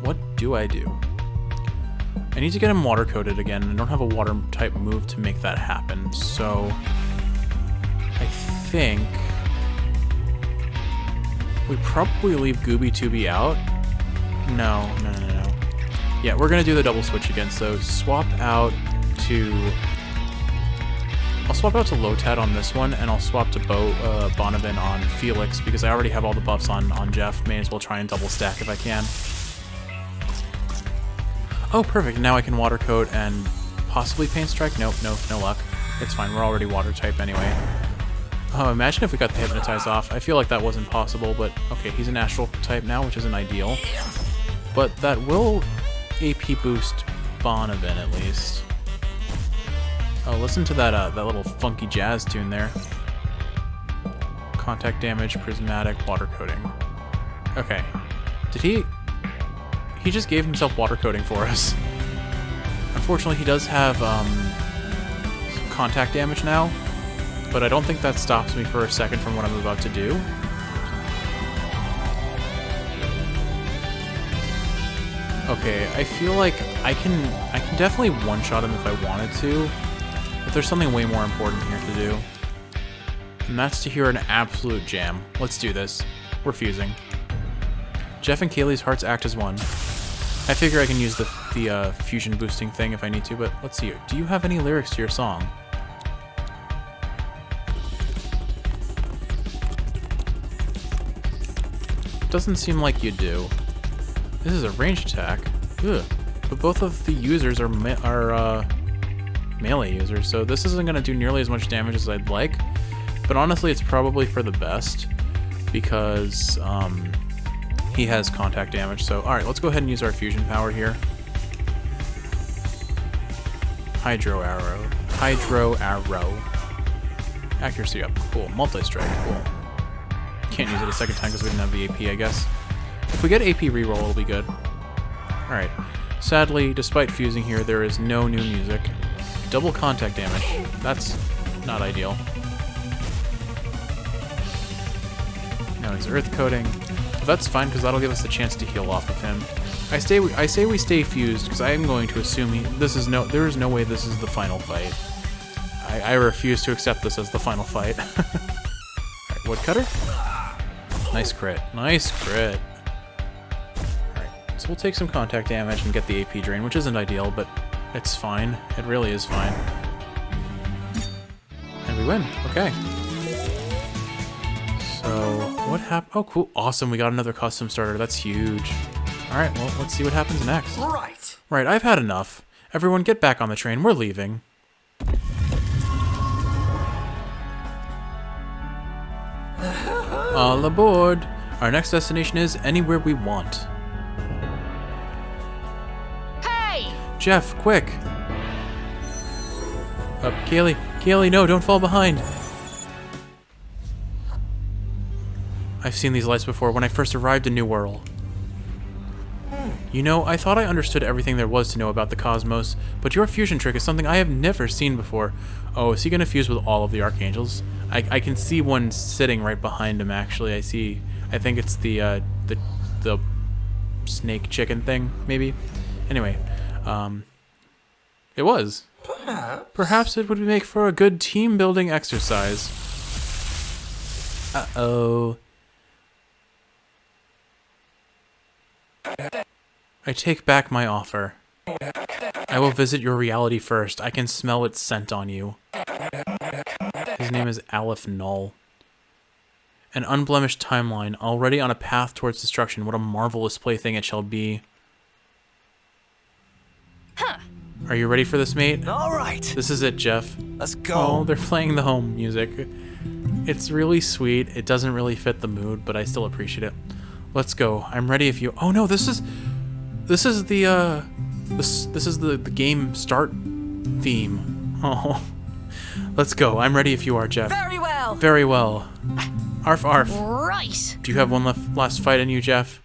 What do? I need to get him water coated again, and I don't have a water type move to make that happen. So, I think... we probably leave Gooby Tooby out. No. Yeah, we're going to do the double switch again, so swap out to... I'll swap out to Lotad on this one, and I'll swap to Bonavin on Felix, because I already have all the buffs on Jeff. May as well try and double stack if I can. Oh, perfect. Now I can water coat and possibly paint strike. Nope, no luck. It's fine. We're already water type anyway. Oh, imagine if we got the hypnotize off. I feel like that wasn't possible, but okay, he's an astral type now, which isn't ideal. But that will AP boost Bonavin at least. Oh, listen to that that little funky jazz tune there. Contact damage, prismatic, water coating. Okay. Did he... He just gave himself water coating for us. Unfortunately, he does have contact damage now, but I don't think that stops me for a second from what I'm about to do. Okay, I feel like I can definitely one-shot him if I wanted to, but there's something way more important here to do. And that's to hear an absolute jam. Let's do this. we're fusing. Jeff and Kaylee's hearts act as one. I figure I can use the fusion boosting thing if I need to, but let's see. Do you have any lyrics to your song? Doesn't seem like you do. This is a ranged attack. Ugh. But both of the users are melee users, so this isn't going to do nearly as much damage as I'd like. But honestly, it's probably for the best because he has contact damage. So, alright, let's go ahead and use our fusion power here. Hydro Arrow. Hydro Arrow. Accuracy up. Cool. Multi-strike. Cool. Can't use it a second time because we didn't have the AP, I guess. If we get AP reroll, it'll be good. Alright. Sadly, despite fusing here, there is no new music. Double contact damage. That's not ideal. Now he's earth coating. But that's fine because that'll give us the chance to heal off of him. I say we stay fused because I am going to assume there is no way this is the final fight. I refuse to accept this as the final fight. Alright, woodcutter. Nice crit. Nice crit. Alright, so we'll take some contact damage and get the AP drain, which isn't ideal, but it's fine. It really is fine. And we win. Okay. So, what happened? Oh, cool. Awesome. We got another custom starter. That's huge. Alright, well, let's see what happens next. Right, I've had enough. Everyone get back on the train. We're leaving. All aboard! Our next destination is anywhere we want. Hey! Jeff, quick! Up, Kaylee. Kaylee, no, don't fall behind. I've seen these lights before when I first arrived in New World. You know, I thought I understood everything there was to know about the cosmos, but your fusion trick is something I have never seen before. Oh, is he gonna fuse with all of the archangels? I can see one sitting right behind him, actually. I think it's the snake chicken thing, maybe? Anyway, it was. Perhaps it would make for a good team-building exercise. Uh-oh. I take back my offer. I will visit your reality first. I can smell its scent on you. His name is Aleph Null. An unblemished timeline, already on a path towards destruction. What a marvelous plaything it shall be. Huh. Are you ready for this, mate? All right. This is it, Jeff. Let's go. Oh, they're playing the home music. It's really sweet. It doesn't really fit the mood, but I still appreciate it. Let's go. I'm ready if you... Oh no, this is the game start theme. Oh. Let's go. I'm ready if you are, Jeff. Very well. Very well. Arf arf. Right. Do you have one last fight in you, Jeff?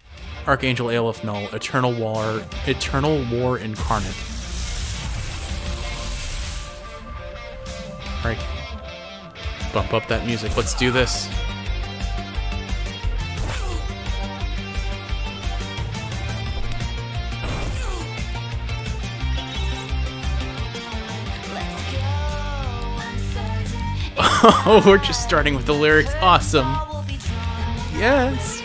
Archangel Aleph Null, Eternal War incarnate. Right. Bump up that music. Let's do this. Oh, we're just starting with the lyrics. Awesome. Yes.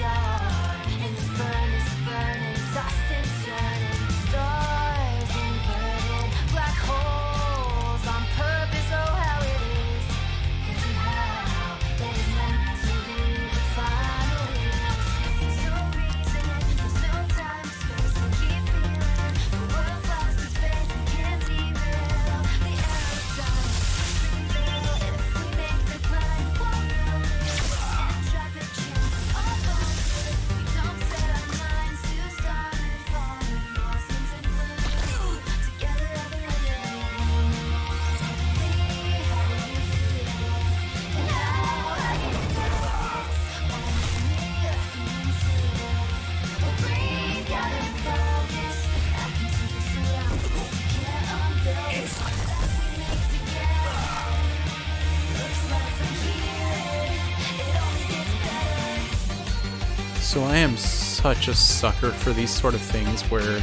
So I am such a sucker for these sort of things where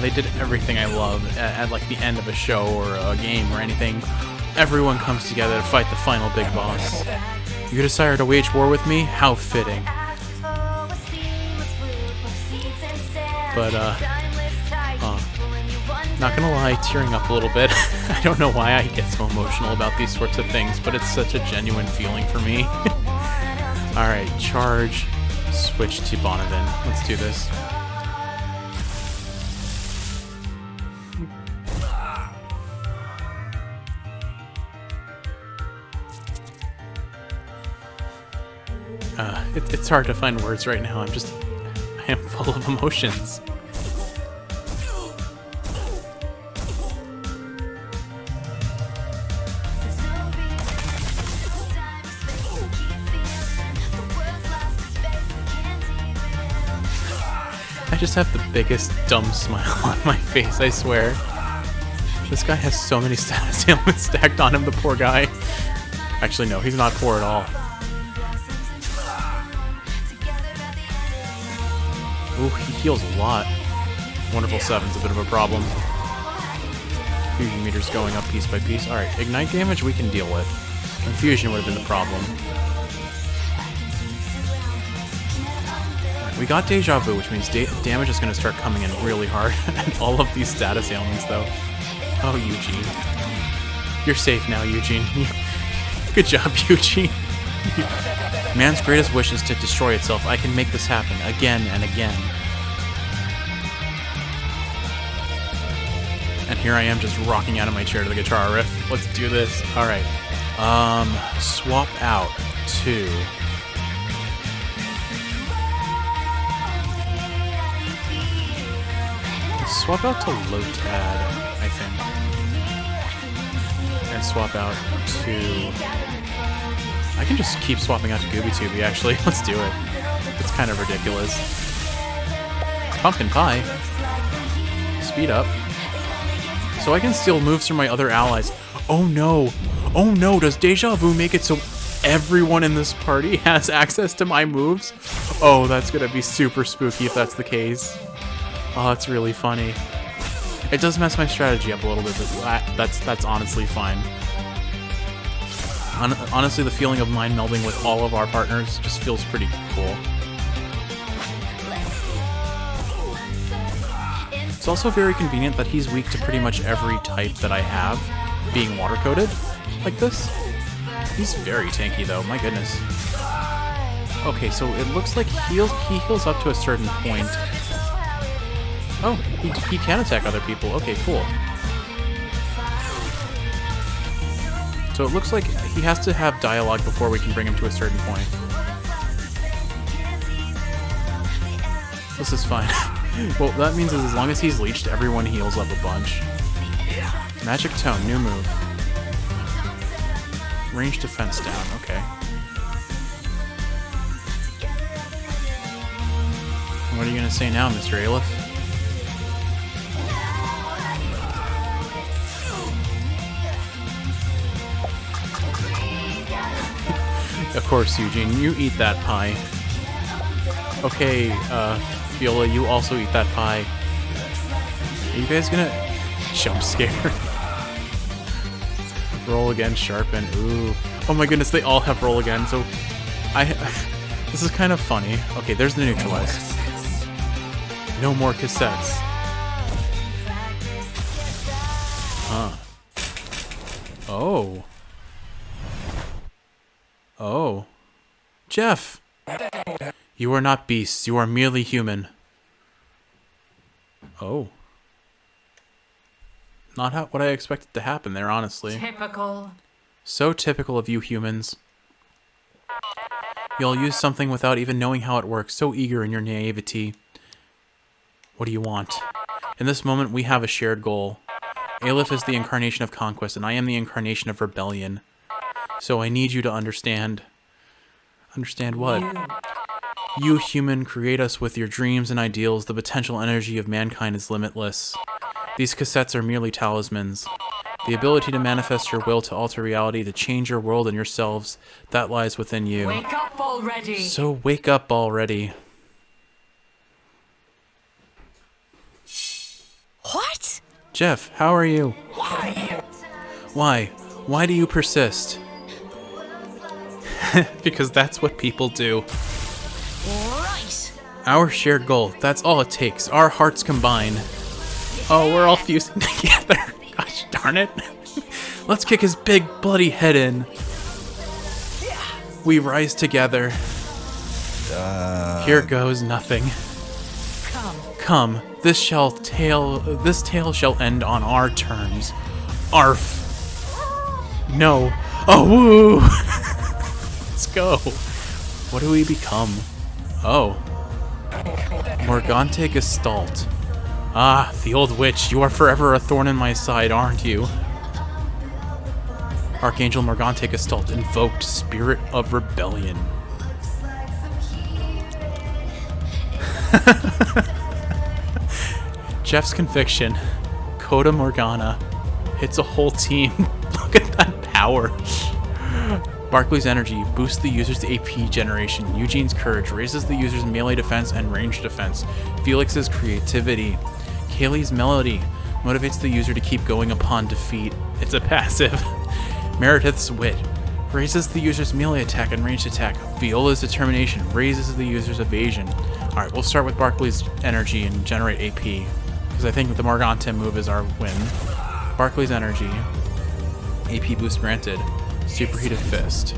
they did everything I love at like the end of a show or a game or anything. Everyone comes together to fight the final big boss. You desire to wage war with me? How fitting. But, not gonna lie, tearing up a little bit. I don't know why I get so emotional about these sorts of things, but it's such a genuine feeling for me. Alright, charge, switch to Bonavin. Let's do this. It's hard to find words right now. I am full of emotions. I just have the biggest dumb smile on my face, I swear. This guy has so many status ailments stacked on him, the poor guy. Actually, no, he's not poor at all. Ooh, he heals a lot. Wonderful 7's a bit of a problem. Fusion meter's going up piece by piece. Alright, ignite damage we can deal with. Confusion would have been the problem. Right, we got Deja Vu, which means damage is going to start coming in really hard. And all of these status ailments, though. Oh, Eugene. You're safe now, Eugene. Good job, Eugene. Man's greatest wish is to destroy itself. I can make this happen again and again. And here I am just rocking out of my chair to the guitar riff. Let's do this. Alright. Swap out to... Let's swap out to Lotad, I think. And swap out to... I can just keep swapping out to Gooby actually. Let's do it. It's kind of ridiculous. Pumpkin Pie. Speed up. So I can steal moves from my other allies. Oh no! Oh no! Does Deja Vu make it so everyone in this party has access to my moves? Oh, that's gonna be super spooky if that's the case. Oh, that's really funny. It does mess my strategy up a little bit, but that's honestly fine. Honestly, the feeling of mind melding with all of our partners just feels pretty cool. It's also very convenient that he's weak to pretty much every type that I have, being water-coated like this. He's very tanky though, my goodness. Okay, so it looks like he heals up to a certain point. Oh, he can attack other people. Okay, cool. So it looks like he has to have dialogue before we can bring him to a certain point. This is fine. Well, that means as long as he's leeched, everyone heals up a bunch. Magic Tone, new move. Range defense down, okay. What are you gonna say now, Mr. Aleph? Of course, Eugene, you eat that pie. Okay, Viola, you also eat that pie. Are you guys gonna jump scare? Roll again, sharpen. Ooh. Oh my goodness, they all have roll again, so this is kind of funny. Okay, there's the neutralize. No more cassettes. Huh. Oh. Oh. Jeff! You are not beasts, you are merely human. Oh. Not what I expected to happen there, honestly. Typical. So typical of you humans. You'll use something without even knowing how it works, so eager in your naivety. What do you want? In this moment, we have a shared goal. Aleph is the incarnation of conquest, and I am the incarnation of rebellion. So I need you to understand. Understand what? You, human, create us with your dreams and ideals. The potential energy of mankind is limitless. These cassettes are merely talismans. The ability to manifest your will to alter reality, to change your world and yourselves, that lies within you. Wake up already! So wake up already. What? Jeff, how are you? Why? Why? Why do you persist? Because that's what people do. Right! Our shared goal. That's all it takes. Our hearts combine. Oh, we're all fusing together. Gosh darn it. Let's kick his big bloody head in. We rise together. Here goes nothing. Come. This tale shall end on our terms. Arf. No. Oh, woo. Let's go. What do we become? Oh. Morgante Gestalt. Ah, the old witch. You are forever a thorn in my side, aren't you? Archangel Morgante Gestalt invoked Spirit of Rebellion. Jeff's conviction. Coda Morgana. Hits a whole team. Look at that power. Barkley's energy boosts the user's AP generation. Eugene's courage raises the user's melee defense and range defense. Felix's creativity. Kaylee's melody motivates the user to keep going upon defeat. It's a passive. Meredith's wit raises the user's melee attack and ranged attack. Viola's determination raises the user's evasion. Alright, we'll start with Barkley's energy and generate AP, because I think the Morgante move is our win. Barkley's energy. AP boost granted. Superheated fist.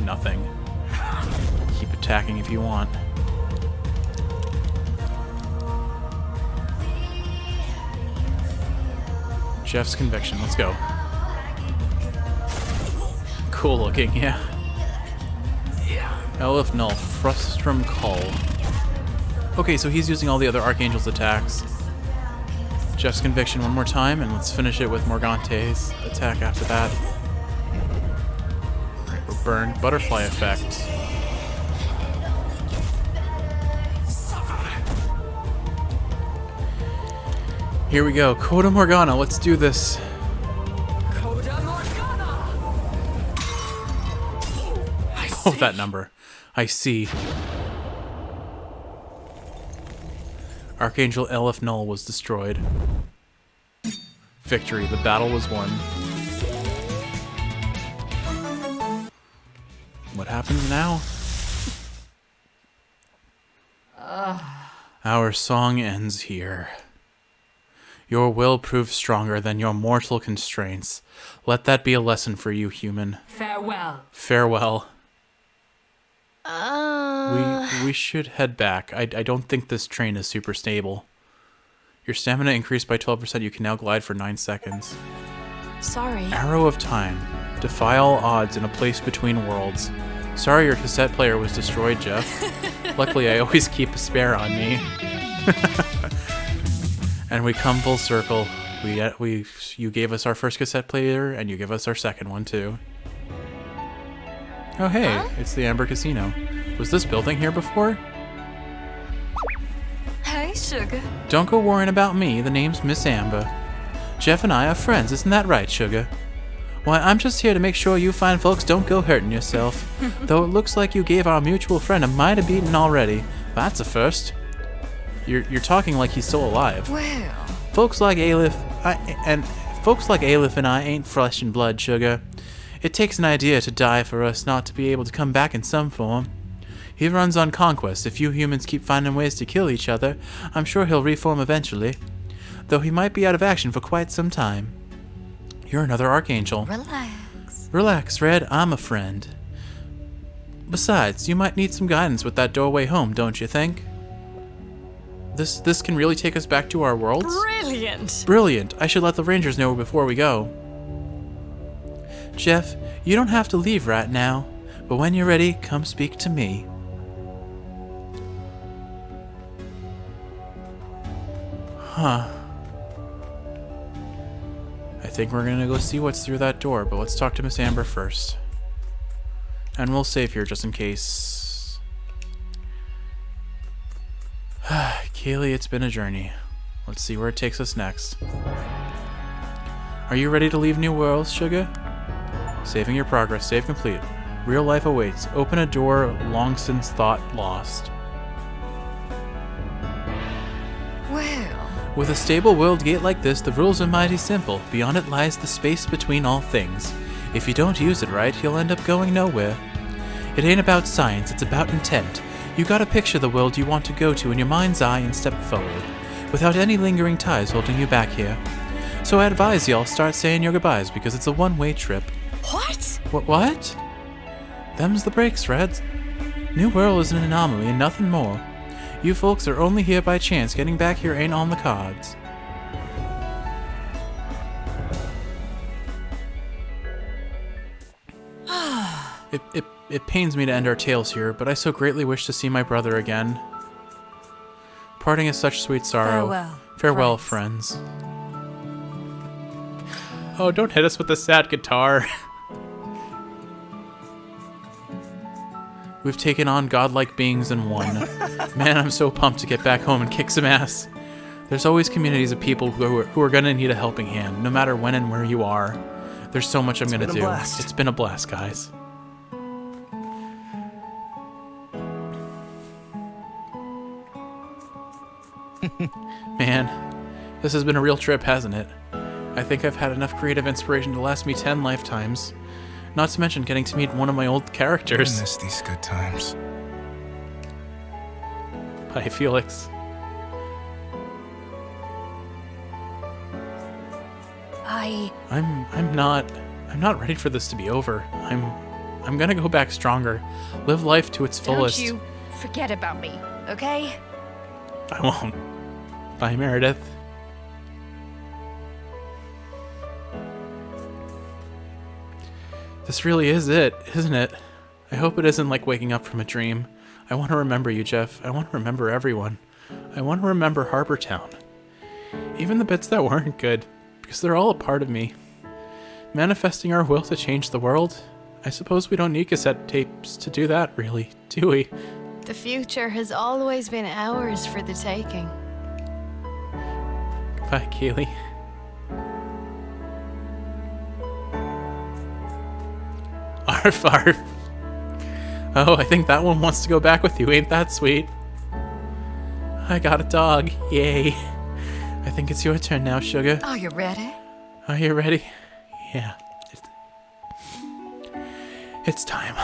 Nothing. Keep attacking if you want. Jeff's conviction. Let's go. Cool looking, yeah. Elif Null. Frustrum Cull. Okay, so he's using all the other Archangel's attacks. Jeff's conviction one more time, and let's finish it with Morgante's attack after that. Alright, we're burned. Butterfly effect. Here we go. Coda Morgana, let's do this. Coda Morgana. Oh, that number. I see. Archangel Elif Null was destroyed. Victory. The battle was won. What happens now? Our song ends here. Your will proves stronger than your mortal constraints. Let that be a lesson for you, human. Farewell. Farewell. We should head back. I don't think this train is super stable. Your stamina increased by 12%. You can now glide for 9 seconds. Sorry. Arrow of Time. Defy all odds in a place between worlds. Sorry your cassette player was destroyed, Jeff. Luckily, I always keep a spare on me. And we come full circle. You gave us our first cassette player, and you give us our second one, too. Oh, hey, It's the Amber Casino. Was this building here before? Hey, Sugar. Don't go worrying about me. The name's Miss Amber. Jeff and I are friends, isn't that right, Sugar? Why, I'm just here to make sure you fine folks don't go hurting yourself. Though it looks like you gave our mutual friend a mighty beating already. That's a first. You're talking like he's still alive. Well. Folks like Aleph and I ain't flesh and blood, Sugar. It takes an idea to die for us not to be able to come back in some form. He runs on conquest. If you humans keep finding ways to kill each other, I'm sure he'll reform eventually. Though he might be out of action for quite some time. You're another Archangel. Relax. Relax, Red. I'm a friend. Besides, you might need some guidance with that doorway home, don't you think? This can really take us back to our worlds? Brilliant. Brilliant. I should let the Rangers know before we go. Jeff, you don't have to leave right now, but when you're ready, come speak to me. Huh. I think we're gonna go see what's through that door, but let's talk to Miss Amber first. And we'll save here just in case. Kaylee, it's been a journey. Let's see where it takes us next. Are you ready to leave New Worlds, Sugar? Saving your progress. Save complete. Real life awaits. Open a door long since thought lost. Well. With a stable world gate like this, the rules are mighty simple. Beyond it lies the space between all things. If you don't use it right, you'll end up going nowhere. It ain't about science, it's about intent. You gotta picture the world you want to go to in your mind's eye and step forward, without any lingering ties holding you back here. So I advise y'all start saying your goodbyes because it's a one-way trip. What? What? Them's the breaks, Reds. New World is an anomaly and nothing more. You folks are only here by chance. Getting back here ain't on the cards. It pains me to end our tales here, but I so greatly wish to see my brother again. Parting is such sweet sorrow. Farewell, friends. Oh, don't hit us with the sad guitar. We've taken on godlike beings and won. Man, I'm so pumped to get back home and kick some ass. There's always communities of people who are gonna need a helping hand, no matter when and where you are. There's so much I'm gonna do. It's been a blast, guys. Man, this has been a real trip, hasn't it? I think I've had enough creative inspiration to last me 10 lifetimes. Not to mention getting to meet one of my old characters. I miss these good times. Bye, Felix. I'm not ready for this to be over. I'm gonna go back stronger. Live life to its fullest. Don't you forget about me, okay? I won't. Bye, Meredith. This really is it, isn't it? I hope it isn't like waking up from a dream. I want to remember you, Jeff. I want to remember everyone. I want to remember Harbor Town. Even the bits that weren't good, because they're all a part of me. Manifesting our will to change the world? I suppose we don't need cassette tapes to do that, really, do we? The future has always been ours for the taking. Bye, Kaylee. Arf, arf. Oh, I think that one wants to go back with you. Ain't that sweet? I got a dog. Yay. I think it's your turn now, Sugar. Are you ready? Are you ready? Yeah. It's time.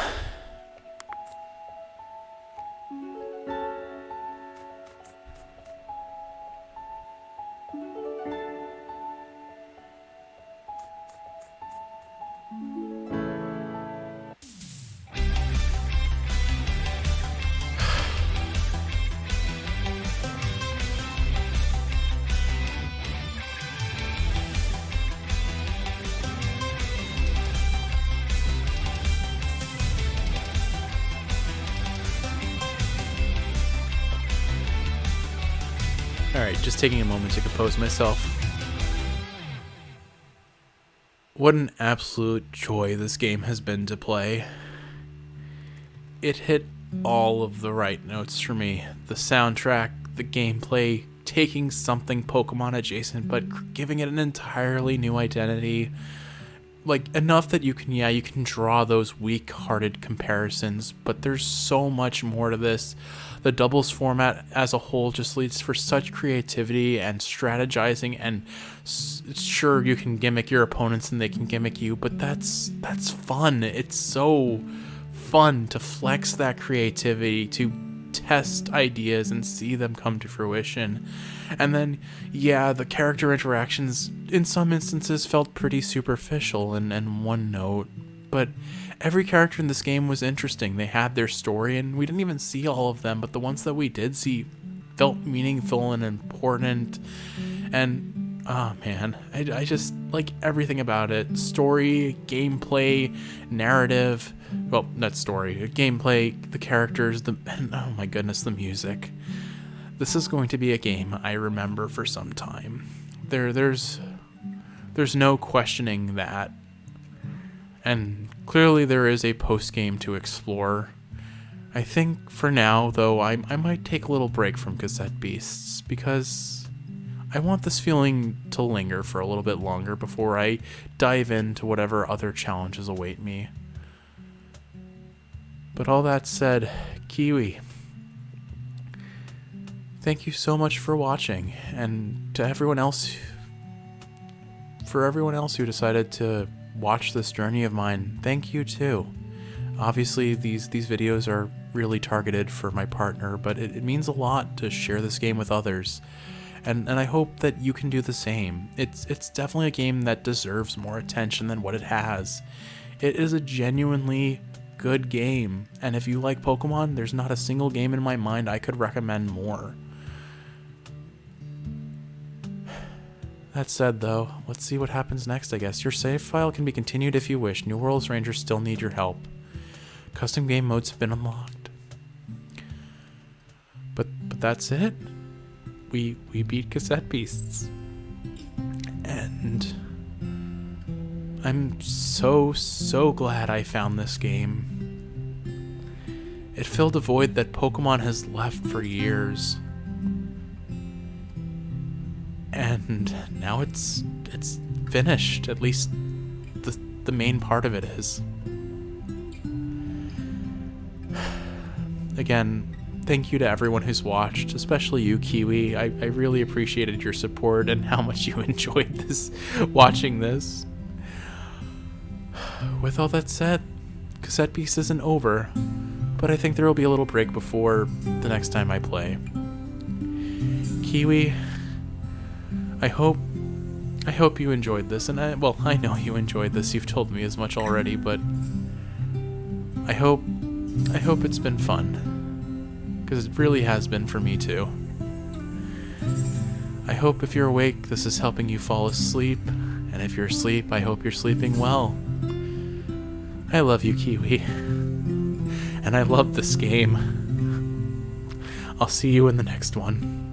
Alright, just taking a moment to compose myself. What an absolute joy this game has been to play. It hit all of the right notes for me. The soundtrack, the gameplay, taking something Pokemon adjacent but giving it an entirely new identity. Like, enough that you can draw those weak-hearted comparisons, but there's so much more to this. The doubles format as a whole just leads for such creativity and strategizing, and sure, you can gimmick your opponents and they can gimmick you, but that's fun. It's so fun to flex that creativity, to test ideas and see them come to fruition. And then, yeah, the character interactions in some instances felt pretty superficial and one note, but every character in this game was interesting. They had their story, and we didn't even see all of them, but the ones that we did see felt meaningful and important. And, oh man, I just like everything about it. Story, gameplay, narrative, well, not story, gameplay, the characters, and oh my goodness, the music. This is going to be a game I remember for some time. There's no questioning that. And clearly there is a post-game to explore. I think for now, though, I might take a little break from Cassette Beasts, because I want this feeling to linger for a little bit longer before I dive into whatever other challenges await me. But all that said, Kiwi, thank you so much for watching, and to everyone else, who decided to watch this journey of mine, thank you too. Obviously, these videos are really targeted for my partner, but it means a lot to share this game with others. And I hope that you can do the same. It's definitely a game that deserves more attention than what it has. It is a genuinely good game, and if you like Pokemon, there's not a single game in my mind I could recommend more. That said, though, let's see what happens next, I guess. Your save file can be continued if you wish. New World's Rangers still need your help. Custom game modes have been unlocked. But that's it. We beat Cassette Beasts. And I'm so glad I found this game. It filled a void that Pokemon has left for years. And now it's finished. At least the main part of it is. Again, thank you to everyone who's watched, especially you, Kiwi. I really appreciated your support and how much you enjoyed this, watching this. With all that said, Cassette Beast isn't over, but I think there will be a little break before the next time I play. Kiwi, I hope you enjoyed this, and I know you enjoyed this. You've told me as much already, but I hope it's been fun, because it really has been for me too. I hope if you're awake, this is helping you fall asleep, and if you're asleep, I hope you're sleeping well. I love you, Kiwi, and I love this game. I'll see you in the next one.